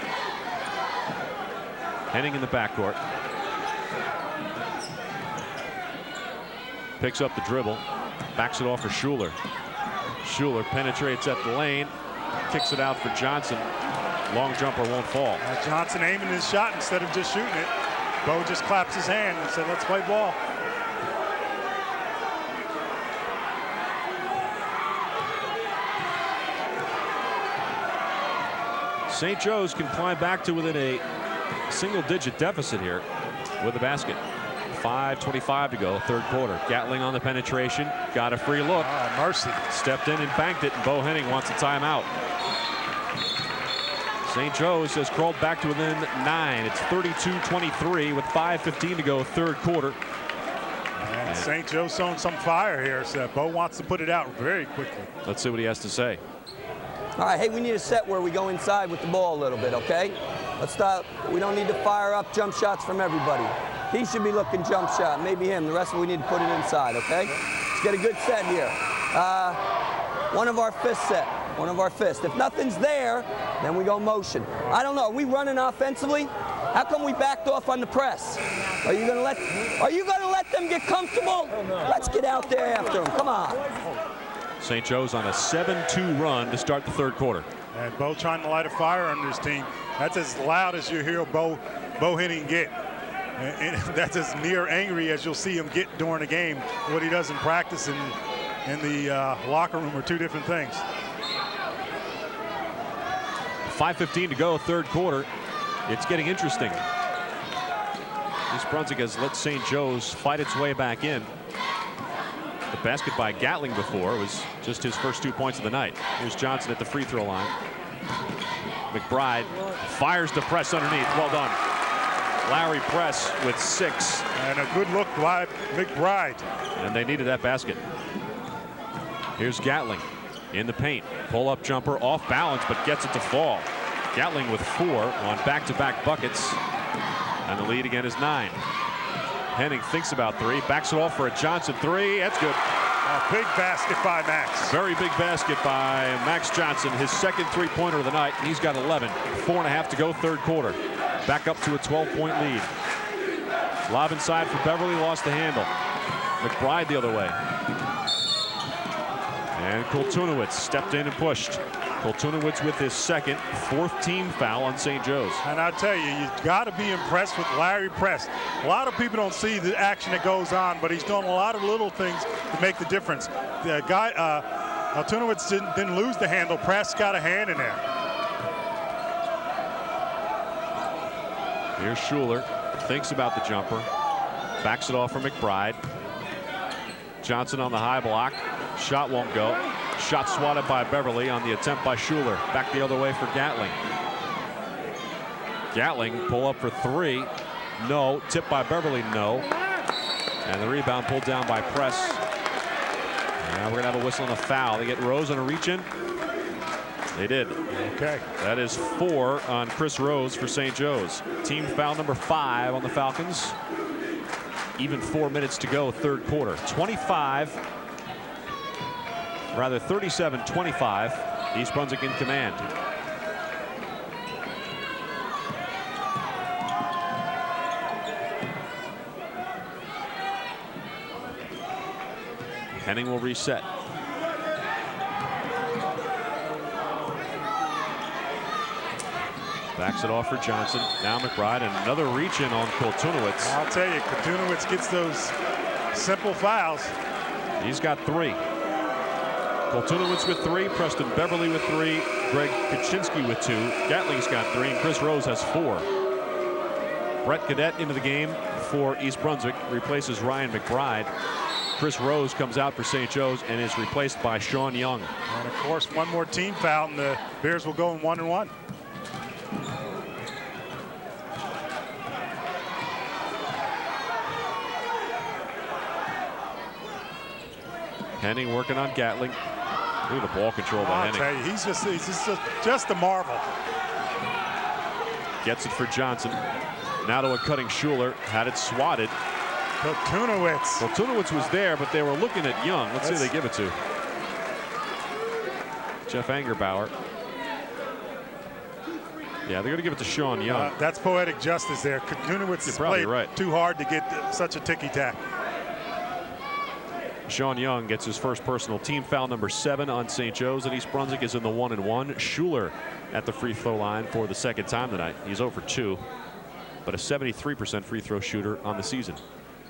Henning in the backcourt. Picks up the dribble. Backs it off for Schuler. Schuler penetrates at the lane. Kicks it out for Johnson. Long jumper won't fall. Johnson aiming his shot instead of just shooting it. Bo just claps his hand and said, let's play ball. St. Joe's can climb back to within a single-digit deficit here with the basket. 5:25 to go, third quarter. Gatling on the penetration. Got a free look. Oh, mercy. Stepped in and banked it, and Bo Henning wants a timeout. St. Joe's has crawled back to within 9. It's 32-23 with 5:15 to go, third quarter. And St. Joe's showing some fire here, so Bo wants to put it out very quickly. Let's see what he has to say. All right, hey, we need a set where we go inside with the ball a little bit, okay? Let's start. We don't need to fire up jump shots from everybody. He should be looking jump shot, maybe him. The rest of it, we need to put it inside, okay? Let's get a good set here. One of our fists set. One of our fists. If nothing's there, then we go motion. I don't know. Are we running offensively? How come we backed off on the press? Are you gonna let them get comfortable? Let's get out there after them. Come on. St. Joe's on a 7-2 run to start the third quarter. And Bo trying to light a fire under his team. That's as loud as you hear Bo Henning get. And that's as near angry as you'll see him get during a game. What he does in practice and in the locker room are two different things. 5:15 to go, third quarter. It's getting interesting. East Brunswick has let St. Joe's fight its way back in. The basket by Gatling before was just his first 2 points of the night. Here's Johnson at the free throw line. McBride fires the press underneath. Well done. Larry Press with 6. And a good look by McBride. And they needed that basket. Here's Gatling in the paint. Pull-up jumper off balance, but gets it to fall. Gatling with 4 on back-to-back buckets. And the lead again is 9. Henning thinks about 3. Backs it off for a Johnson 3. That's good. A big basket by Max. Very big basket by Max Johnson. His second three-pointer of the night. He's got 11. 4.5 to go, third quarter. Back up to a 12-point lead. Lob inside for Beverly, lost the handle. McBride the other way. And Koltunowicz stepped in and pushed. Koltunowicz with his second, 4th team foul on St. Joe's. And I tell you got to be impressed with Larry Press. A lot of people don't see the action that goes on, but he's doing a lot of little things to make the difference. The guy, Koltunowicz didn't lose the handle. Press got a hand in there. Here's Schuler, thinks about the jumper, backs it off for McBride. Johnson on the high block, shot won't go. Shot swatted by Beverly on the attempt by Schuler. Back the other way for Gatling. Gatling pull up for 3. No. Tipped by Beverly. No. And the rebound pulled down by Press. Now we're going to have a whistle and a foul. They get Rose on a reach-in. They did. Okay. That is 4 on Chris Rose for St. Joe's. Team foul number 5 on the Falcons. Even 4 minutes to go, third quarter. 37-25. East Brunswick in command. Henning will reset. Backs it off for Johnson. Now McBride, and another reach in on Koltunowicz. I'll tell you, Koltunowicz gets those simple fouls. He's got 3. Koltunowicz with 3, Preston Beverly with 3, Greg Kaczynski with 2, Gatling's got 3, and Chris Rose has 4. Brett Cadet into the game for East Brunswick, replaces Ryan McBride. Chris Rose comes out for St. Joe's and is replaced by Sean Young. And of course, one more team foul, and the Bears will go in 1-1. Henning working on Gatling. Look at the ball control by Henning. I'll tell you, he's just a marvel. Gets it for Johnson. Now to a cutting Schuler. Had it swatted. Koltunowicz. Well, Koltunowicz was there, but they were looking at Young. Let's see who they give it to. Jeff Angerbauer. Yeah, they're going to give it to Sean Young. That's poetic justice there. Koltunowicz has played right. too hard to get such a ticky-tack. Sean Young gets his first personal, team foul number 7 on St. Joe's, and East Brunswick is in the 1-1. Schuler at the free throw line for the second time tonight. He's 0 for 2, but a 73% free throw shooter on the season.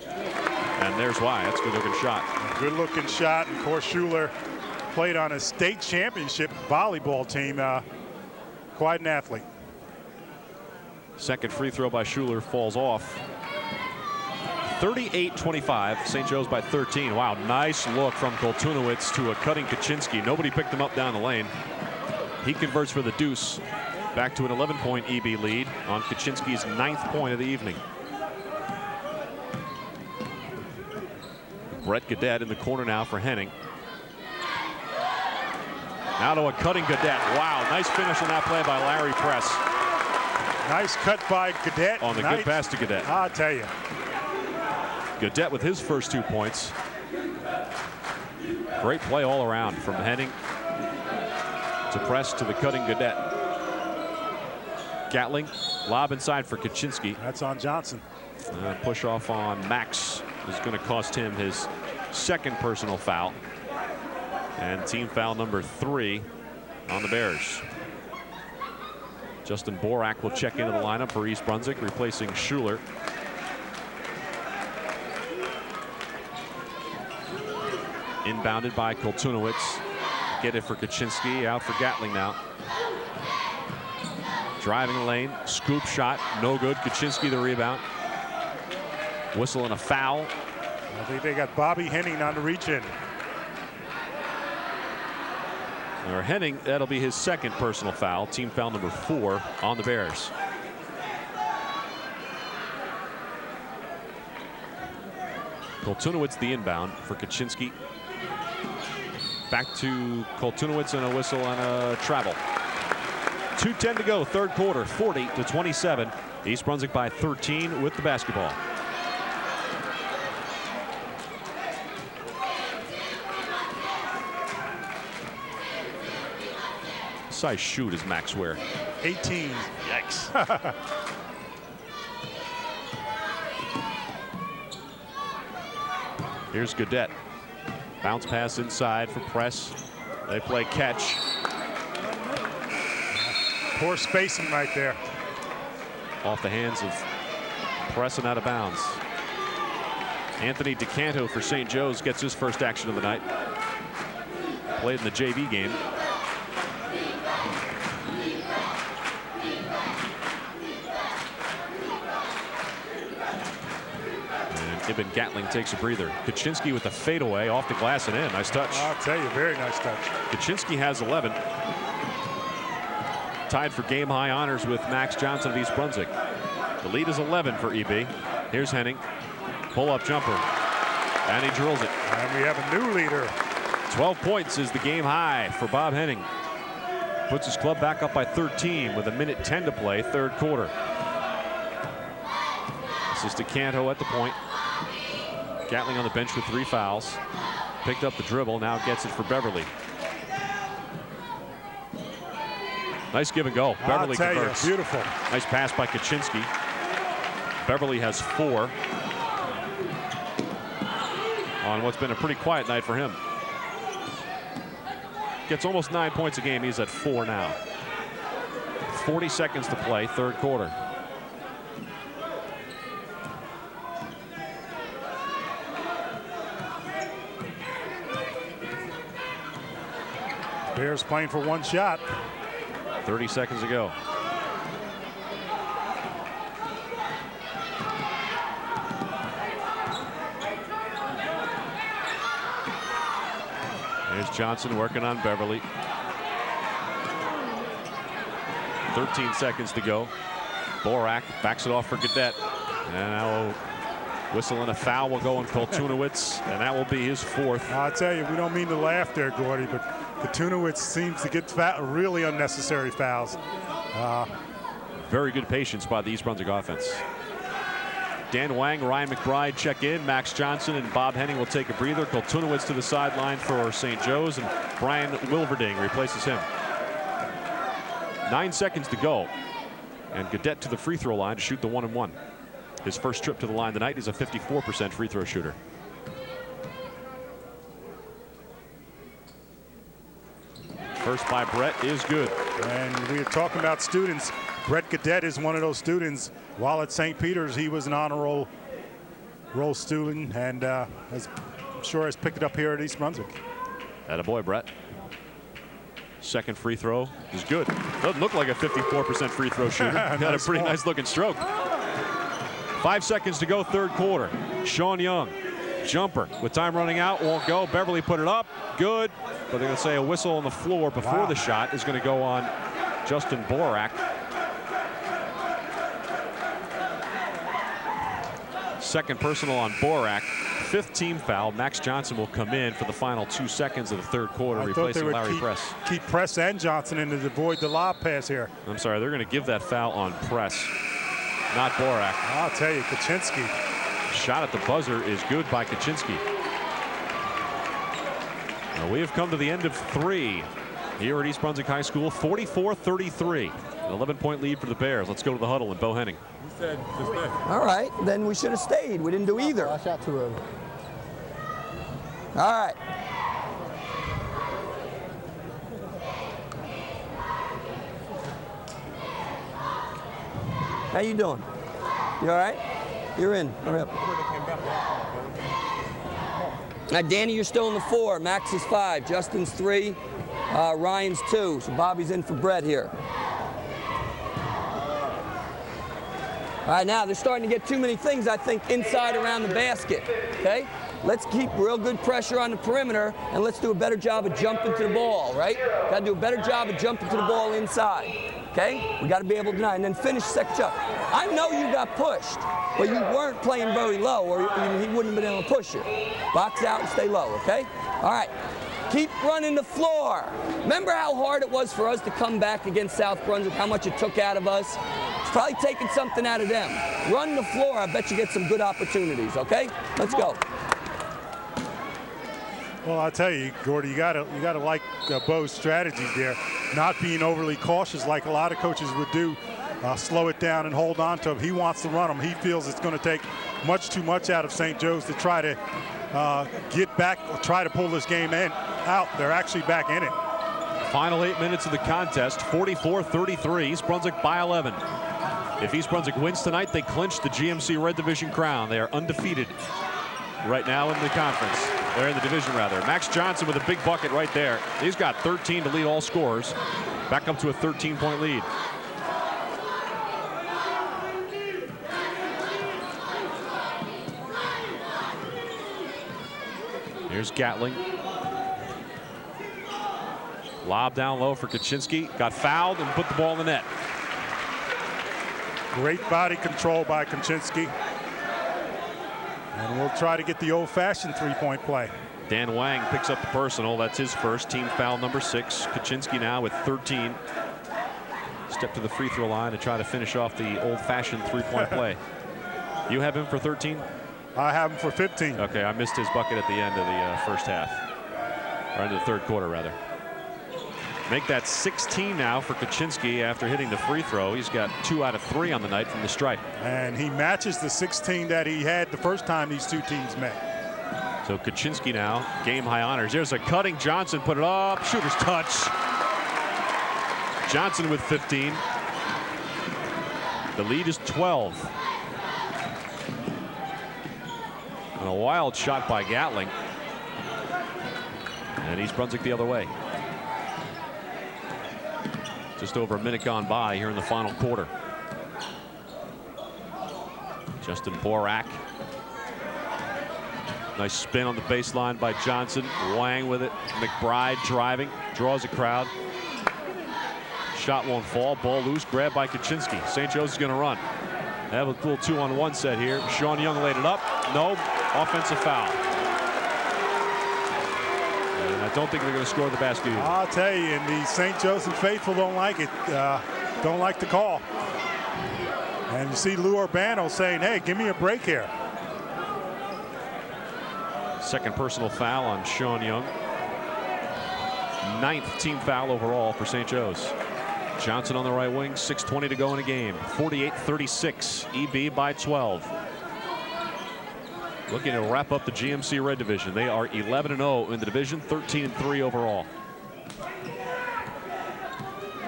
And there's why. That's a good-looking shot. Good-looking shot. And of course, Schuler played on a state championship volleyball team. Quite an athlete. Second free throw by Schuler falls off. 38-25. St. Joe's by 13. Wow, nice look from Koltunowicz to a cutting Kaczynski. Nobody picked him up down the lane. He converts for the deuce. Back to an 11-point EB lead on Kaczynski's 9th point of the evening. Brett Cadet in the corner now for Henning. Now to a cutting Cadet. Wow, nice finish on that play by Larry Press. Nice cut by Cadet. On the good pass to Cadet. I'll tell you. Cadet with his first 2 points. Great play all around from Henning to Press to the cutting Cadet. Gatling, lob inside for Kaczynski. That's on Johnson. Push off on Max is going to cost him his second personal foul. And team foul number 3 on the Bears. Justin Borak will check into the lineup for East Brunswick, replacing Schuler. Inbounded by Koltunowicz. Get it for Kaczynski, out for Gatling now. Driving the lane, scoop shot, no good. Kaczynski the rebound. Whistle and a foul. I think they got Bobby Henning on the reach-in. Or Henning, that'll be his second personal foul. Team foul number 4 on the Bears. Koltunowicz the inbound for Kaczynski. Back to Koltunowicz and a whistle and a travel. 2:10 to go, third quarter, 40-27. East Brunswick by 13 with the basketball. Size shoot is Max Ware? 18. Yikes. Here's Cadet. Bounce pass inside for Press. They play catch. Poor spacing right there. Off the hands of Press and out of bounds. Anthony DeCanto for St. Joe's gets his first action of the night. Played in the JV game. Ibn Gatling takes a breather. Kaczynski with the fadeaway off the glass and in. Nice touch. I'll tell you, very nice touch. Kaczynski has 11. Tied for game high honors with Max Johnson of East Brunswick. The lead is 11 for EB. Here's Henning. Pull up jumper. And he drills it. And we have a new leader. 12 points is the game high for Bob Henning. Puts his club back up by 13 with 1:10 to play, third quarter. This is to Canto at the point. Gatling on the bench with 3 fouls. Picked up the dribble, now gets it for Beverly. Nice give and go. Beverly converts. Beautiful. Nice pass by Kaczynski. Beverly has 4 on what's been a pretty quiet night for him. Gets almost 9 points a game. He's at 4 now. 40 seconds to play, third quarter. Bears playing for 1 shot. 30 seconds to go. There's Johnson working on Beverly. 13 seconds to go. Borak backs it off for Cadet. And now whistle and a foul will go on Koltunowicz, and that will be his 4th. I'll tell you, we don't mean to laugh there, Gordy, but Koltunowicz seems to get really unnecessary fouls. Very good patience by the East Brunswick offense. Dan Wang, Ryan McBride check in. Max Johnson and Bob Henning will take a breather. Koltunowicz to the sideline for St. Joe's, and Brian Wilverding replaces him. 9 seconds to go. And Cadet to the free throw line to shoot the 1-and-1. His first trip to the line tonight is a 54% free throw shooter. First by Brett is good. And we were talking about students. Brett Cadet is one of those students. While at St. Peter's, he was an honor roll student, and I'm sure has picked it up here at East Brunswick. Attaboy, Brett. Second free throw is good. Doesn't look like a 54% free throw shooter. Got a pretty nice looking stroke. 5 seconds to go, third quarter. Sean Young, jumper with time running out, won't go. Beverly put it up, good. But they're going to say a whistle on the floor before the shot is going to go on Justin Borak. Second personal on Borak. 5th team foul. Max Johnson will come in for the final 2 seconds of the third quarter, replacing Larry Press. Keep Press and Johnson in to avoid the lob pass here. I'm sorry, they're going to give that foul on Press, not Borak. I'll tell you, Kaczynski. Shot at the buzzer is good by Kaczynski. Now we have come to the end of 3 here at East Brunswick High School. 44-33. An 11-point lead for the Bears. Let's go to the huddle and Bo Henning. All right, then we should have stayed. We didn't do either. I shot too early. All right. How you doing? You all right? You're in. Hurry up. Now, Danny, you're still in the 4. Max is 5. Justin's 3. Ryan's 2. So Bobby's in for Brett here. All right, now they're starting to get too many things, I think, inside around the basket. Okay? Let's keep real good pressure on the perimeter, and let's do a better job of jumping to the ball, right? Got to do a better job of jumping to the ball inside. Okay? We got to be able to deny, and then finish second shot. I know you got pushed, but you weren't playing very low, or he wouldn't have been able to push you. Box out and stay low, okay? All right. Keep running the floor. Remember how hard it was for us to come back against South Brunswick, how much it took out of us? It's probably taking something out of them. Run the floor, I bet you get some good opportunities, okay? Let's go. Well, I'll tell you, Gordy, you gotta like Bo's strategies there, not being overly cautious like a lot of coaches would do. Slow it down and hold on to him. He wants to run them. He feels it's going to take much too much out of St. Joe's to try to get back, try to pull this game out. They're actually back in it. Final 8 minutes of the contest, 44-33, East Brunswick by 11. If East Brunswick wins tonight, they clinch the GMC Red Division crown. They are undefeated right now in the conference. They're in the division, rather. Max Johnson with a big bucket right there. He's got 13 to lead all scorers. Back up to a 13-point lead. Here's Gatling. Lob down low for Kaczynski. Got fouled and put the ball in the net. Great body control by Kaczynski. And we'll try to get the old-fashioned three-point play. Dan Wang picks up the personal. That's his first, team foul number 6. Kaczynski now with 13. Step to the free throw line to try to finish off the old-fashioned three-point play. You have him for 13? I have him for 15. Okay, I missed his bucket at the end of the first half. Or end of the third quarter, rather. Make that 16 now for Kaczynski after hitting the free throw. He's got 2 out of 3 on the night from the stripe. And he matches the 16 that he had the first time these two teams met. So Kaczynski now, game high honors. There's a cutting Johnson, put it up, shooter's touch. Johnson with 15. The lead is 12. And a wild shot by Gatling. And East Brunswick the other way. Just over a minute gone by here in the final quarter. Justin Borak. Nice spin on the baseline by Johnson. Wang with it. McBride driving. Draws a crowd. Shot won't fall. Ball loose. Grabbed by Kaczynski. St. Joe's is going to run. They have a little 2-on-1 set here. Sean Young laid it up. No. Offensive foul. And I don't think they're going to score the basket either. I'll tell you, and the St. Joseph faithful don't like it. Don't like the call. And you see Lou Urbano saying, hey, give me a break here. Second personal foul on Sean Young. 9th team foul overall for St. Joe's. Johnson on the right wing, 6:20 to go in a game. 48-36, EB by 12. Looking to wrap up the GMC Red Division. They are 11-0 in the division, 13-3 overall.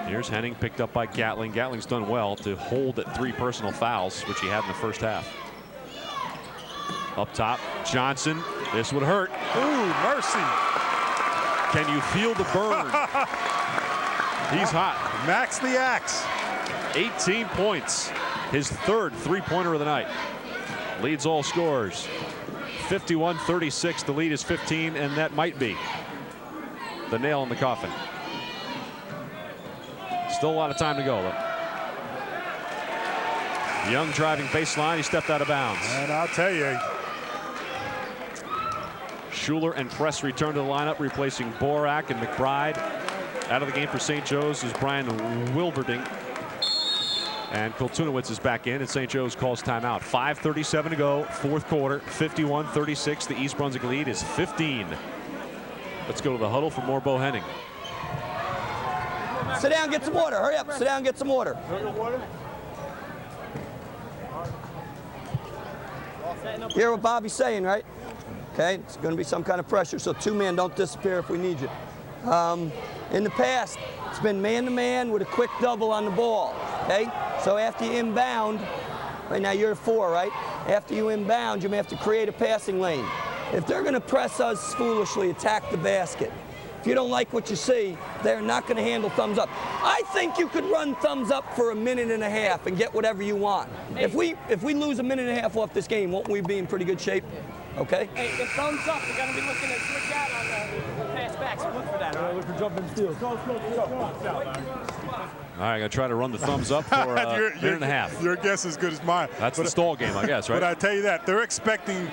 Here's Henning, picked up by Gatling. Gatling's done well to hold at 3 personal fouls, which he had in the first half. Up top, Johnson. This would hurt. Ooh, mercy. Can you feel the burn? He's hot. Max the axe. 18 points. His 3rd three-pointer of the night. Leads all scorers. 51-36. The lead is 15, and that might be the nail in the coffin. Still a lot of time to go, though. Young driving baseline. He stepped out of bounds. And I'll tell you, Schuler and Press return to the lineup, replacing Borak and McBride. Out of the game for St. Joe's is Brian Wilverding. And Kultunowicz is back in, and St. Joe's calls timeout. 5:37 to go, 4th quarter, 51-36. The East Brunswick lead is 15. Let's go to the huddle for more Bo Henning. Sit down, get some water. Hurry up, sit down, get some water. You hear what Bobby's saying, right? Okay, it's going to be some kind of pressure, so 2-man, don't disappear if we need you. In the past, it's been man-to-man with a quick double on the ball, okay? So after you inbound, right now you're 4, right? After you inbound, you may have to create a passing lane. If they're going to press us foolishly, attack the basket. If you don't like what you see, they're not going to handle thumbs up. I think you could run thumbs up for a minute and a half and get whatever you want. Hey. If we lose a minute and a half off this game, won't we be in pretty good shape? Okay? Hey, if thumbs up, we're going to be looking at switch out on the pass back, so look for that. All right, look for jumping steals. Go. All right, I'm going to try to run the thumbs up for a minute and a half. Your guess is as good as mine. That's the stall game, I guess, right? But I tell you that, they're expecting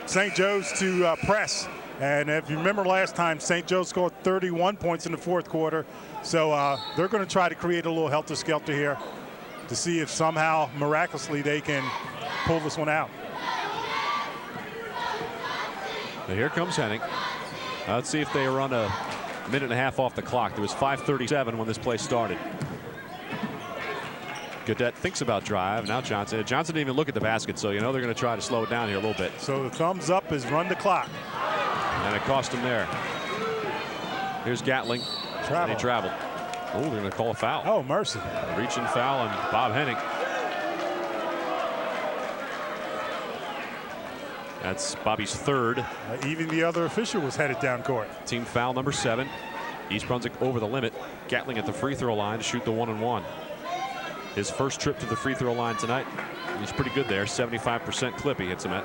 St. Joe's to press. And if you remember last time, St. Joe scored 31 points in the 4th quarter. So they're going to try to create a little helter-skelter here to see if somehow, miraculously, they can pull this one out. Now here comes Henning. Let's see if they run a minute and a half off the clock. There was 5:37 when this play started. Gaudette thinks about drive. Now Johnson didn't even look at the basket, so you know they're going to try to slow it down here a little bit. So the thumbs up is run the clock. And it cost him there. Here's Gatling. And he traveled. Oh, they're going to call a foul. Oh, mercy. Reaching foul on Bob Henning. That's Bobby's 3rd. Even the other official was headed down court. Team foul number 7. East Brunswick over the limit. Gatling at the free throw line to shoot the 1-and-1. His first trip to the free throw line tonight. He's pretty good there. 75% clip he hits him at.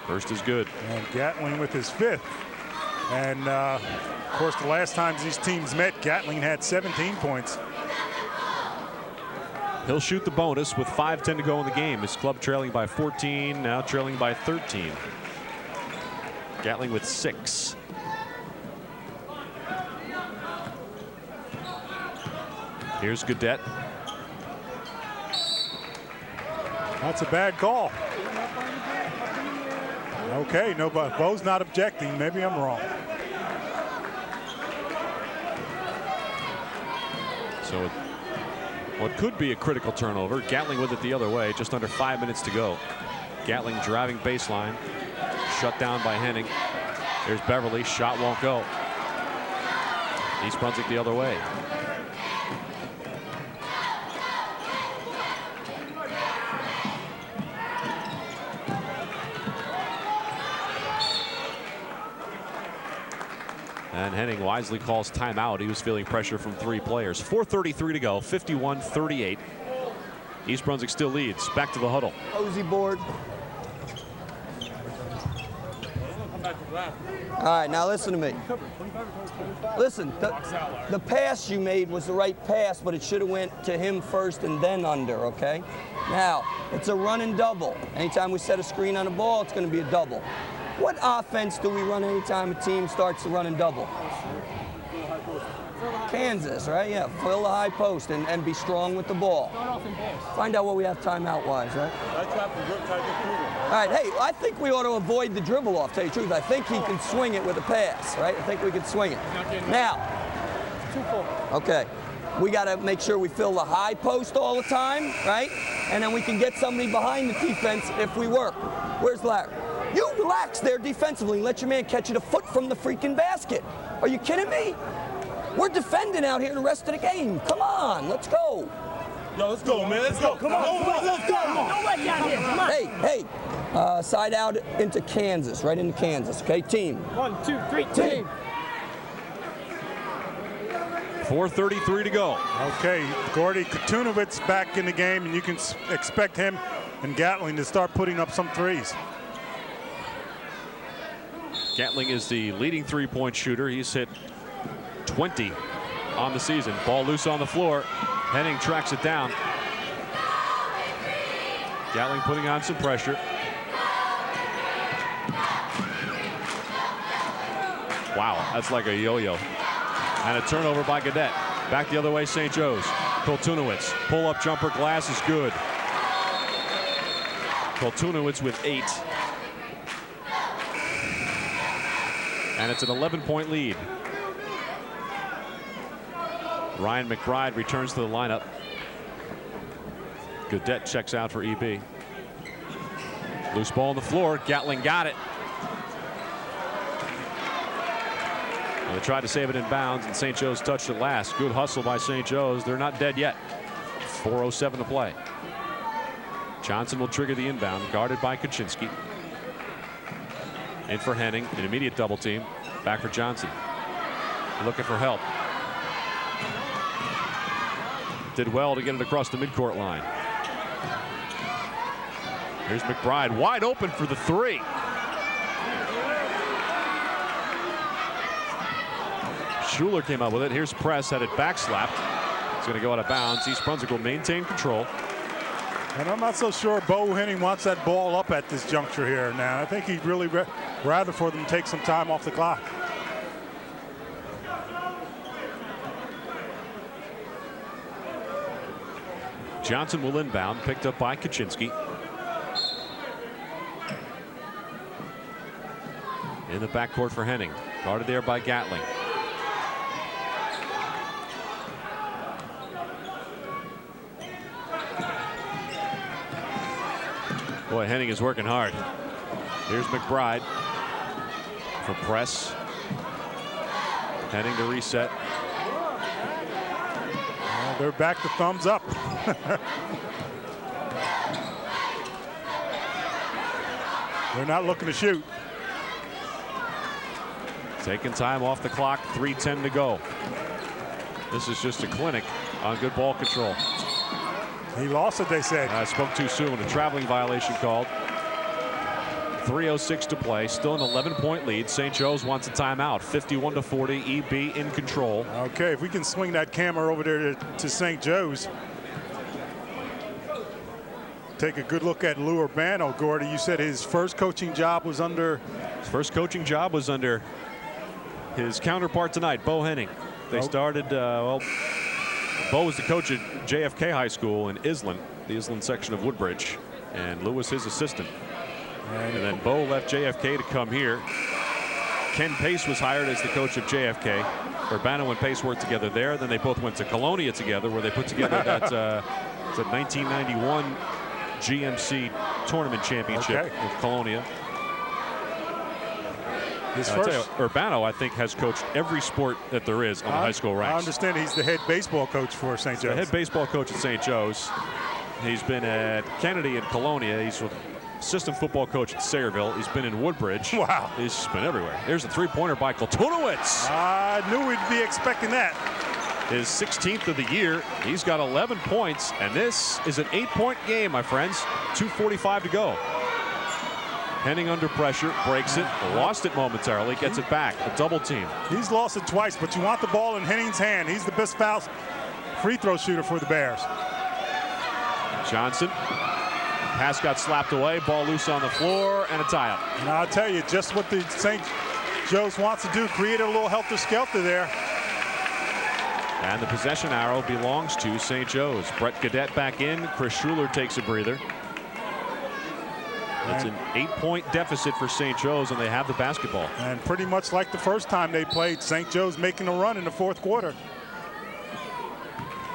First is good. And Gatling with his 5th. And of course, the last times these teams met, Gatling had 17 points. He'll shoot the bonus with 5:10 to go in the game. His club trailing by 14, now trailing by 13. Gatling with 6. Here's Gaudette. That's a bad call. Okay, no, but Bo's not objecting. Maybe I'm wrong. So what could be a critical turnover. Gatling with it the other way. Just under 5 minutes to go. Gatling driving baseline. Shut down by Henning. There's Beverly. Shot won't go. East Brunswick the other way. And Henning wisely calls timeout. He was feeling pressure from 3 players. 4:33 to go. 51-38. East Brunswick still leads. Back to the huddle. Cozy board. All right, now listen to me. Listen, the pass you made was the right pass, but it should have went to him first and then under, okay? Now, it's a run and double. Anytime we set a screen on the ball, it's going to be a double. What offense do we run anytime a team starts to run and double? Kansas, right? Yeah, fill the high post and be strong with the ball. Find out what we have timeout-wise, right? All right, hey, I think we ought to avoid the dribble off, tell you the truth. I think he can swing it with a pass, right? I think we can swing it. Now, okay, we got to make sure we fill the high post all the time, right? And then we can get somebody behind the defense if we work. Where's Larry? You relax there defensively and let your man catch it a foot from the freaking basket. Are you kidding me? We're defending out here the rest of the game. Come on, let's go. Yo, let's go, man. Let's go. Come on. Let's go. Don't let down here. Come on. Hey, side out into Kansas, right into Kansas, okay? Team. 1, 2, 3, team. 4:33 to go. Okay, Gordy Katunowicz back in the game, and you can expect him and Gatling to start putting up some threes. Gatling is the leading 3-point shooter. He's hit 20 on the season. Ball loose on the floor. Henning tracks it down. Gatling putting on some pressure. Wow, that's like a yo-yo. And a turnover by Gaudette. Back the other way, St. Joe's. Koltunowicz. Pull-up jumper, glass is good. Koltunowicz with 8. And it's an 11-point lead. Ryan McBride returns to the lineup. Gaudette checks out for EB. Loose ball on the floor. Gatling got it. Well, they tried to save it in bounds, and St. Joe's touched it last. Good hustle by St. Joe's. They're not dead yet. 4:07 to play. Johnson will trigger the inbound, guarded by Kaczynski. In for Henning, an immediate double team. Back for Johnson. Looking for help. Did well to get it across the midcourt line. Here's McBride, wide open for the 3. Schuler came up with it. Here's Press, had it backslapped. It's going to go out of bounds. East Brunswick will maintain control. And I'm not so sure Bo Henning wants that ball up at this juncture here now. I think he'd really rather for them to take some time off the clock. Johnson will inbound, picked up by Kaczynski. In the backcourt for Henning, guarded there by Gatling. Boy, Henning is working hard. Here's McBride for Press. Henning to reset. They're back to thumbs up. They're not looking to shoot. Taking time off the clock, 3:10 to go. This is just a clinic on good ball control. He lost it, they said. I spoke too soon. A traveling violation called. 3:06 to play. Still an 11-point lead. St. Joe's wants a timeout. 51-40. EB in control. Okay, if we can swing that camera over there to St. Joe's. take a good look at Lou Urbano, Gordy. You said his first coaching job was under. His first coaching job was under his counterpart tonight, Bo Henning. They started, well, Bo was the coach at JFK High School in Island, the Island section of Woodbridge, and Lou was his assistant. And then Bo left JFK to come here. Ken Pace was hired as the coach of JFK. Urbano and Pace worked together there. Then they both went to Colonia together, where they put together that it's a 1991 GMC tournament championship with Colonia. His I'll tell you, Urbano, I think, has coached every sport that there is on the high school ranks. I understand he's the head baseball coach for St. Joe's. The head baseball coach at St. Joe's. He's been at Kennedy and Colonia. He's assistant football coach at Sayreville. He's been in Woodbridge. Wow. He's been everywhere. Here's a three-pointer by Kultunowicz. I knew we'd be expecting that. His 16th of the year. He's got 11 points, and this is an 8-point game, my friends. 2:45 to go. Henning under pressure, breaks it, lost it momentarily, gets it back. A double team. He's lost it twice, but you want the ball in Henning's hand. He's the best free throw shooter for the Bears. Johnson. Pass got slapped away, ball loose on the floor, and a tie-up. And I'll tell you, just what the St. Joe's wants to do, create a little helter-skelter there. And the possession arrow belongs to St. Joe's. Brett Cadet back in. Chris Schuler takes a breather. It's an 8-point deficit for St. Joe's, and they have the basketball. And pretty much like the first time they played, St. Joe's making a run in the fourth quarter.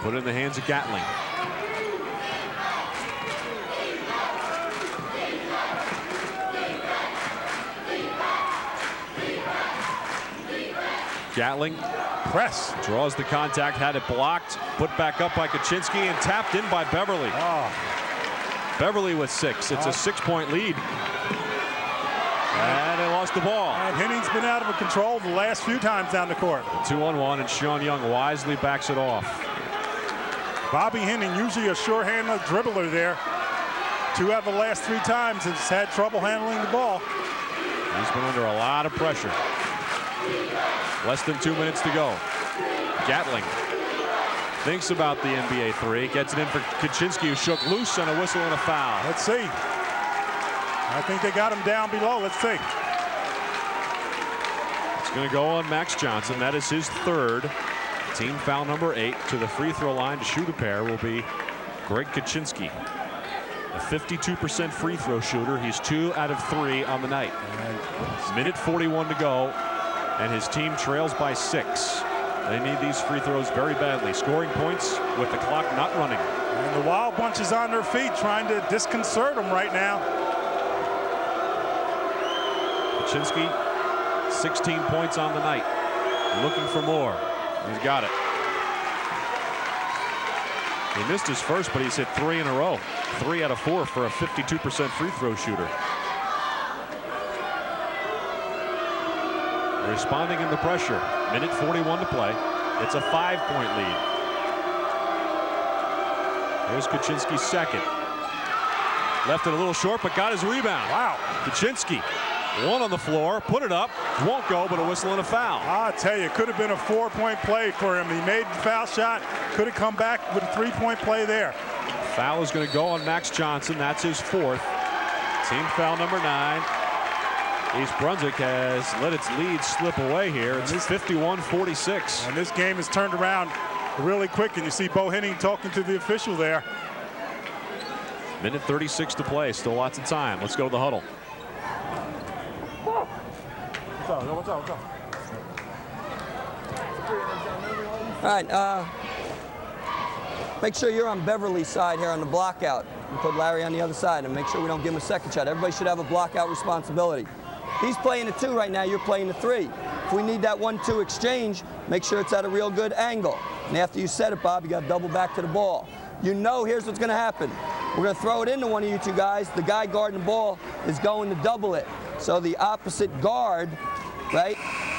Put it in the hands of Gatling. Gatling press, draws the contact, had it blocked, put back up by Kaczynski, and tapped in by Beverly. Beverly with 6. It's a 6-point lead. And they lost the ball. And Henning's been out of control the last few times down the court. 2-on-1, and Sean Young wisely backs it off. Bobby Henning, usually a sure-handed dribbler there. 2 out of the last 3 times has had trouble handling the ball. He's been under a lot of pressure. Less than 2 minutes to go. Gatling thinks about the NBA 3. Gets it in for Kaczynski, who shook loose, and a whistle and a foul. Let's see. I think they got him down below. Let's see. It's going to go on Max Johnson. That is his 3rd. Team foul number 8. To the free throw line to shoot a pair will be Greg Kaczynski. A 52% free throw shooter. He's 2 out of 3 on the night. Minute 41 to go. And his team trails by 6. They need these free throws very badly. Scoring points with the clock not running. And the Wild Bunch is on their feet trying to disconcert them right now. Kaczynski, 16 points on the night. Looking for more. He's got it. He missed his first, but he's hit 3 in a row. 3 out of 4 for a 52% free throw shooter. Responding in the pressure. Minute 41 to play. It's a 5-point lead. There's Kaczynski's 2nd. Left it a little short, but got his rebound. Wow. Kaczynski, 1 on the floor, put it up, won't go, but a whistle and a foul. I'll tell you, it could have been a 4-point play for him. He made the foul shot, could have come back with a 3-point play there. Foul is going to go on Max Johnson. That's his 4th. Team foul number 9. East Brunswick has let its lead slip away here. It's 51-46. And this game has turned around really quick, and you see Bo Henning talking to the official there. Minute 36 to play. Still lots of time. Let's go to the huddle. What's up? All right, make sure you're on Beverly's side here on the block out. And put Larry on the other side and make sure we don't give him a second shot. Everybody should have a block out responsibility. He's playing a 2 right now, you're playing a 3. If we need that 1-2 exchange, make sure it's at a real good angle. And after you set it, Bob, you got to double back to the ball. You know here's what's going to happen. We're going to throw it into one of you 2 guys. The guy guarding the ball is going to double it. So the opposite guard, right?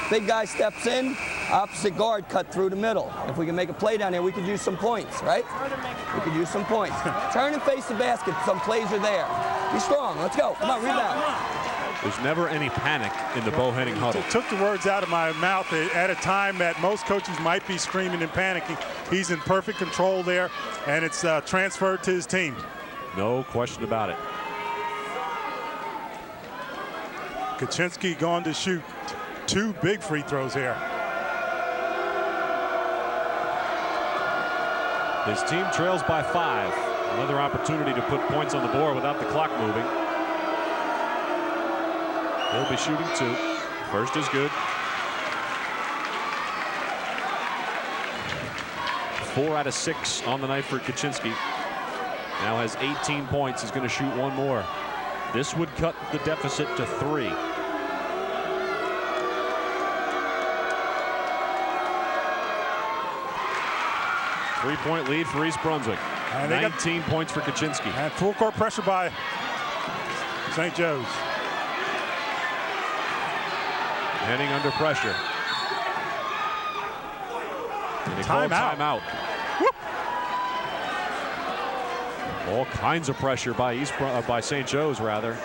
Big guy steps in, opposite guard cut through the middle. If we can make a play down there, we could use some points, right? We could use some points. Turn and face the basket. Some plays are there. Be strong. Let's go. Come on, rebound. There's never any panic in the Bo Henning huddle. Took the words out of my mouth at a time that most coaches might be screaming and panicking. He's in perfect control there, and it's transferred to his team. No question about it. Kaczynski going to shoot 2 big free throws here. His team trails by 5. Another opportunity to put points on the board without the clock moving. He'll be shooting 2. First is good. 4 out of 6 on the night for Kaczynski. Now has 18 points. He's going to shoot 1 more. This would cut the deficit to 3. Three-point lead for East Brunswick. 19 points for Kaczynski. And full court pressure by St. Joe's. Heading under pressure. Timeout. All kinds of pressure by St. Joe's rather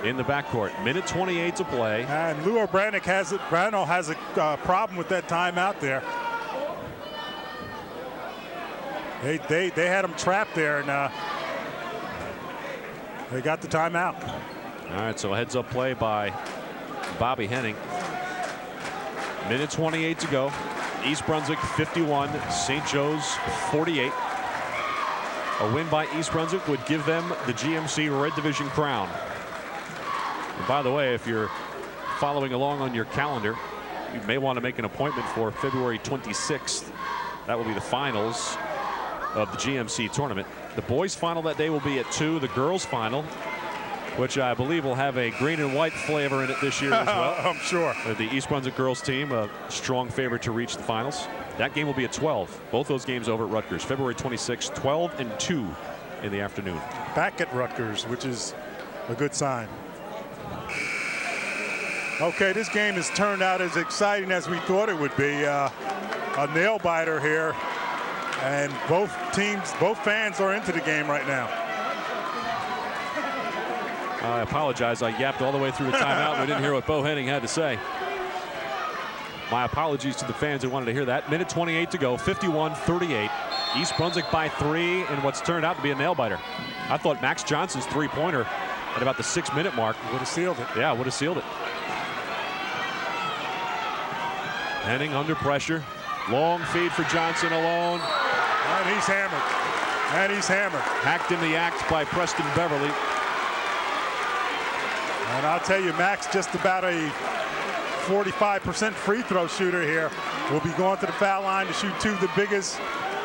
in the backcourt. Minute 28 to play. And Lou O'Branick has a problem with that timeout there. They had him trapped there, and they got the timeout. All right, so a heads-up play by Bobby Henning. Minute 28 to go. East Brunswick 51, St. Joe's 48. A win by East Brunswick would give them the GMC Red Division crown. And by the way, if you're following along on your calendar, you may want to make an appointment for February 26th. That will be the finals of the GMC tournament. The boys final that day will be at 2. The girls final, which I believe will have a green and white flavor in it this year as well. I'm sure. The East Brunswick girls team, a strong favorite to reach the finals. That game will be at 12. Both those games over at Rutgers, February 26, 12 and 2 in the afternoon. Back at Rutgers, which is a good sign. Okay, this game has turned out as exciting as we thought it would be. A nail biter here, and both fans are into the game right now. I apologize. I yapped all the way through the timeout. We didn't hear what Bo Henning had to say. My apologies to the fans who wanted to hear that. Minute 28 to go, 51-38. East Brunswick by 3 in what's turned out to be a nail-biter. I thought Max Johnson's three-pointer at about the 6-minute mark would have sealed it. Yeah, would have sealed it. Henning under pressure. Long feed for Johnson alone. And he's hammered. Hacked in the act by Preston Beverly. And I'll tell you, Max, just about a 45% free throw shooter here, will be going to the foul line to shoot 2 of the biggest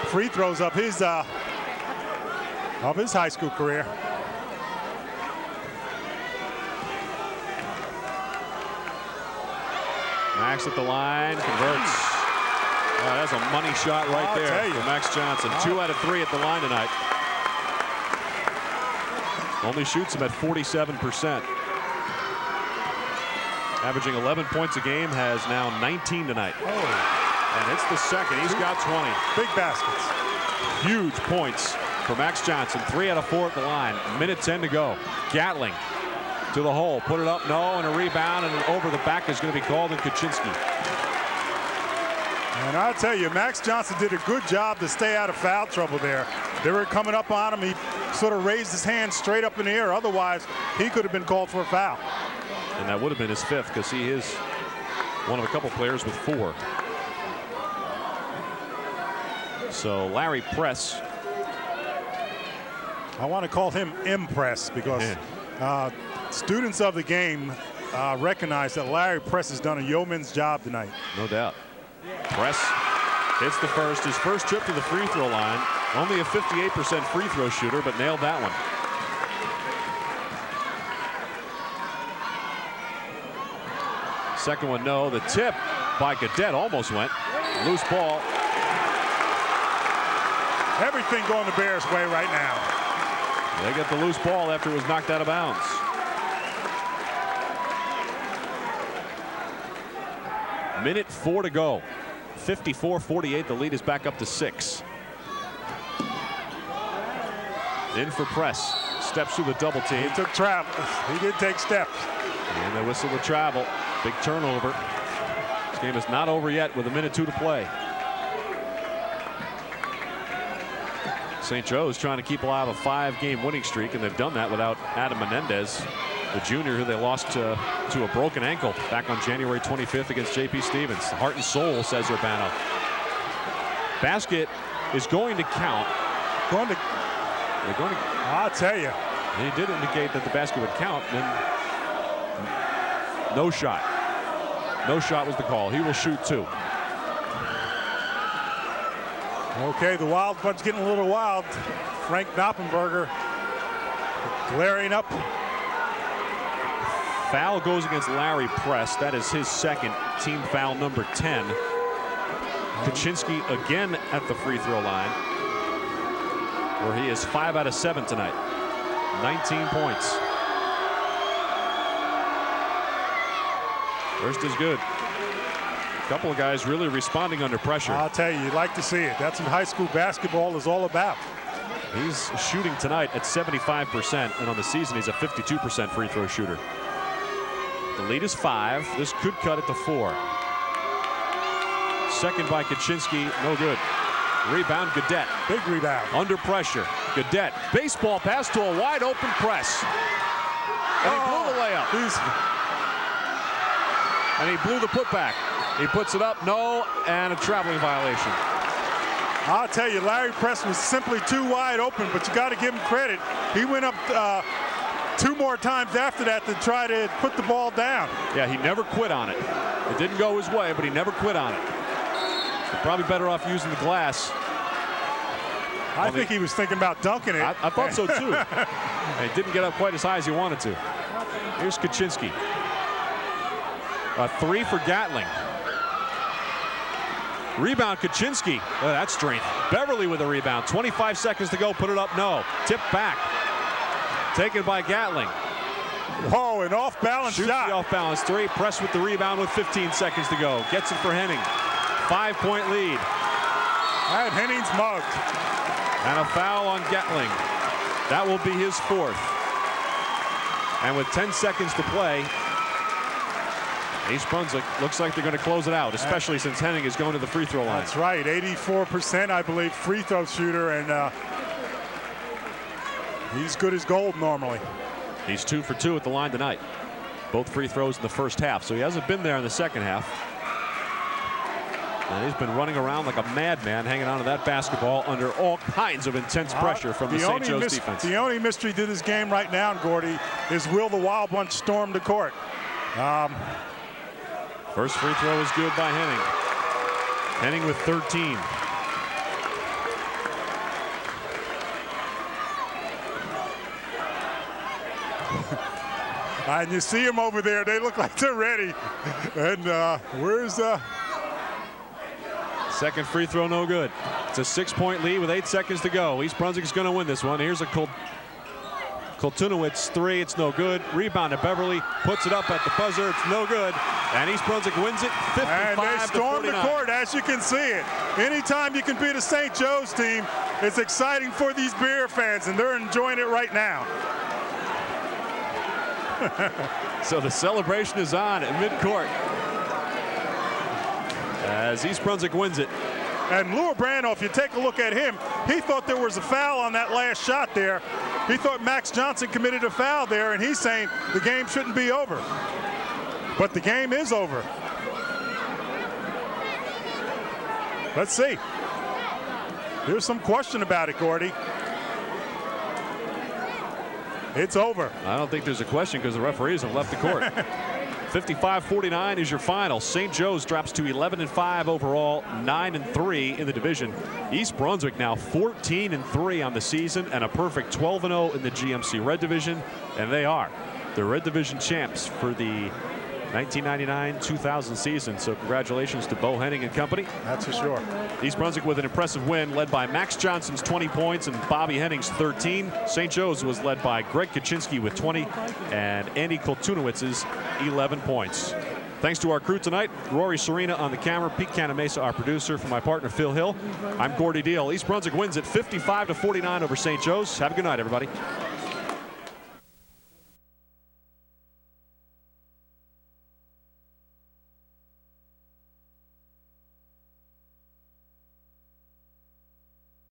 free throws of his high school career. Max at the line, converts. That's a money shot right there for Max Johnson. 2 out of 3 at the line tonight. Only shoots him at 47%. Averaging 11 points a game, has now 19 tonight. And it's the second. He's got 20. Big baskets. Huge points for Max Johnson. 3 out of 4 at the line. Minute 10 to go. Gatling to the hole. Put it up, no, and a rebound, and over the back is going to be called, and Kaczynski. And I'll tell you, Max Johnson did a good job to stay out of foul trouble there. They were coming up on him. He sort of raised his hand straight up in the air. Otherwise, he could have been called for a foul. And that would have been his 5th, because he is one of a couple players with 4. So Larry Press. I want to call him Impress, because students of the game recognize that Larry Press has done a yeoman's job tonight. No doubt. Press hits the first. His first trip to the free throw line. Only a 58% free throw shooter, but nailed that one. Second one, no. The tip by Cadet almost went. Loose ball. Everything going the Bears' way right now. They get the loose ball after it was knocked out of bounds. Minute 4 to go. 54-48. The lead is back up to 6. In for Press. Steps through the double team. He took travel. He did take steps. And they whistle the travel. Big turnover. This game is not over yet with a minute 2 to play. St. Joe's trying to keep alive a 5-game winning streak, and they've done that without Adam Menendez, the junior who they lost to a broken ankle back on January 25th against J.P. Stevens. The heart and soul, says Urbano. Basket is going to count. They're going to. I'll tell you. He did indicate that the basket would count. And no shot. No shot was the call. He will shoot 2. Okay, the Wild Bunch getting a little wild. Frank Knoppenberger glaring up. Foul goes against Larry Press. That is his second, team foul number 10. Kaczynski again at the free throw line, where he is 5 out of 7 tonight. 19 points. First is good. A couple of guys really responding under pressure. I'll tell you, you'd like to see it. That's what high school basketball is all about. He's shooting tonight at 75%, and on the season he's a 52% free throw shooter. The lead is 5. This could cut it to 4. Second by Kaczynski, no good. Rebound, Gaudette. Big rebound. Under pressure, Gaudette. Baseball pass to a wide open Press. And he blew the layup. And he blew the putback. He puts it up, no, and a traveling violation. I'll tell you, Larry Press was simply too wide open, but you got to give him credit. He went up 2 more times after that to try to put the ball down. Yeah, he never quit on it. It didn't go his way, but he never quit on it. He's probably better off using the glass. I think he was thinking about dunking it. I thought so too. And he didn't get up quite as high as he wanted to. Here's Kaczynski. A 3 for Gatling. Rebound, Kaczynski. Oh, that's strength. Beverly with a rebound. 25 seconds to go. Put it up. No. Tip back. Taken by Gatling. Whoa, an off-balance shot. Shoots the off-balance 3. Press with the rebound with 15 seconds to go. Gets it for Henning. 5-point lead. And Henning's mugged. And a foul on Gatling. That will be his 4th. And with 10 seconds to play, East Brunswick looks like they're going to close it out, especially since Henning is going to the free throw line. That's right, 84%, I believe, free throw shooter, and he's good as gold normally. He's 2 for 2 at the line tonight. Both free throws in the first half, so he hasn't been there in the second half. And he's been running around like a madman, hanging on to that basketball under all kinds of intense pressure from the St. Joe's defense. The only mystery to this game right now, Gordy, is will the Wild Bunch storm the court? First free throw is good by Henning. Henning with 13. And you see them over there. They look like they're ready. And where's second free throw, no good. It's a 6-point lead with 8 seconds to go. East Brunswick's going to win this one. Here's a Koltunowicz 3. It's no good. Rebound to Beverly. Puts it up at the buzzer. It's no good. And East Brunswick wins it 55 to 49. And they storm the court, as you can see it. Anytime you can beat a St. Joe's team, it's exciting for these Bear fans, and they're enjoying it right now. So the celebration is on at midcourt as East Brunswick wins it. And Lou Brando, if you take a look at him, he thought there was a foul on that last shot there. He thought Max Johnson committed a foul there, and he's saying the game shouldn't be over. But the game is over. Let's see. There's some question about it, Gordy. It's over. I don't think there's a question because the referees have left the court. 55-49 is your final. St. Joe's drops to 11-5 overall, 9-3 in the division. East Brunswick now 14-3 on the season and a perfect 12-0 in the GMC Red Division, and they are the Red Division champs for the 1999-2000 season. So congratulations to Bo Henning and company. That's for sure. East Brunswick with an impressive win led by Max Johnson's 20 points and Bobby Henning's 13. St. Joe's was led by Greg Kaczynski with 20 and Andy Koltunowicz's 11 points. Thanks to our crew tonight, Rory Serena on the camera, Pete Canamesa, our producer. For my partner Phil Hill, I'm Gordy Deal. East Brunswick wins at 55-49 over St. Joe's. Have a good night, everybody.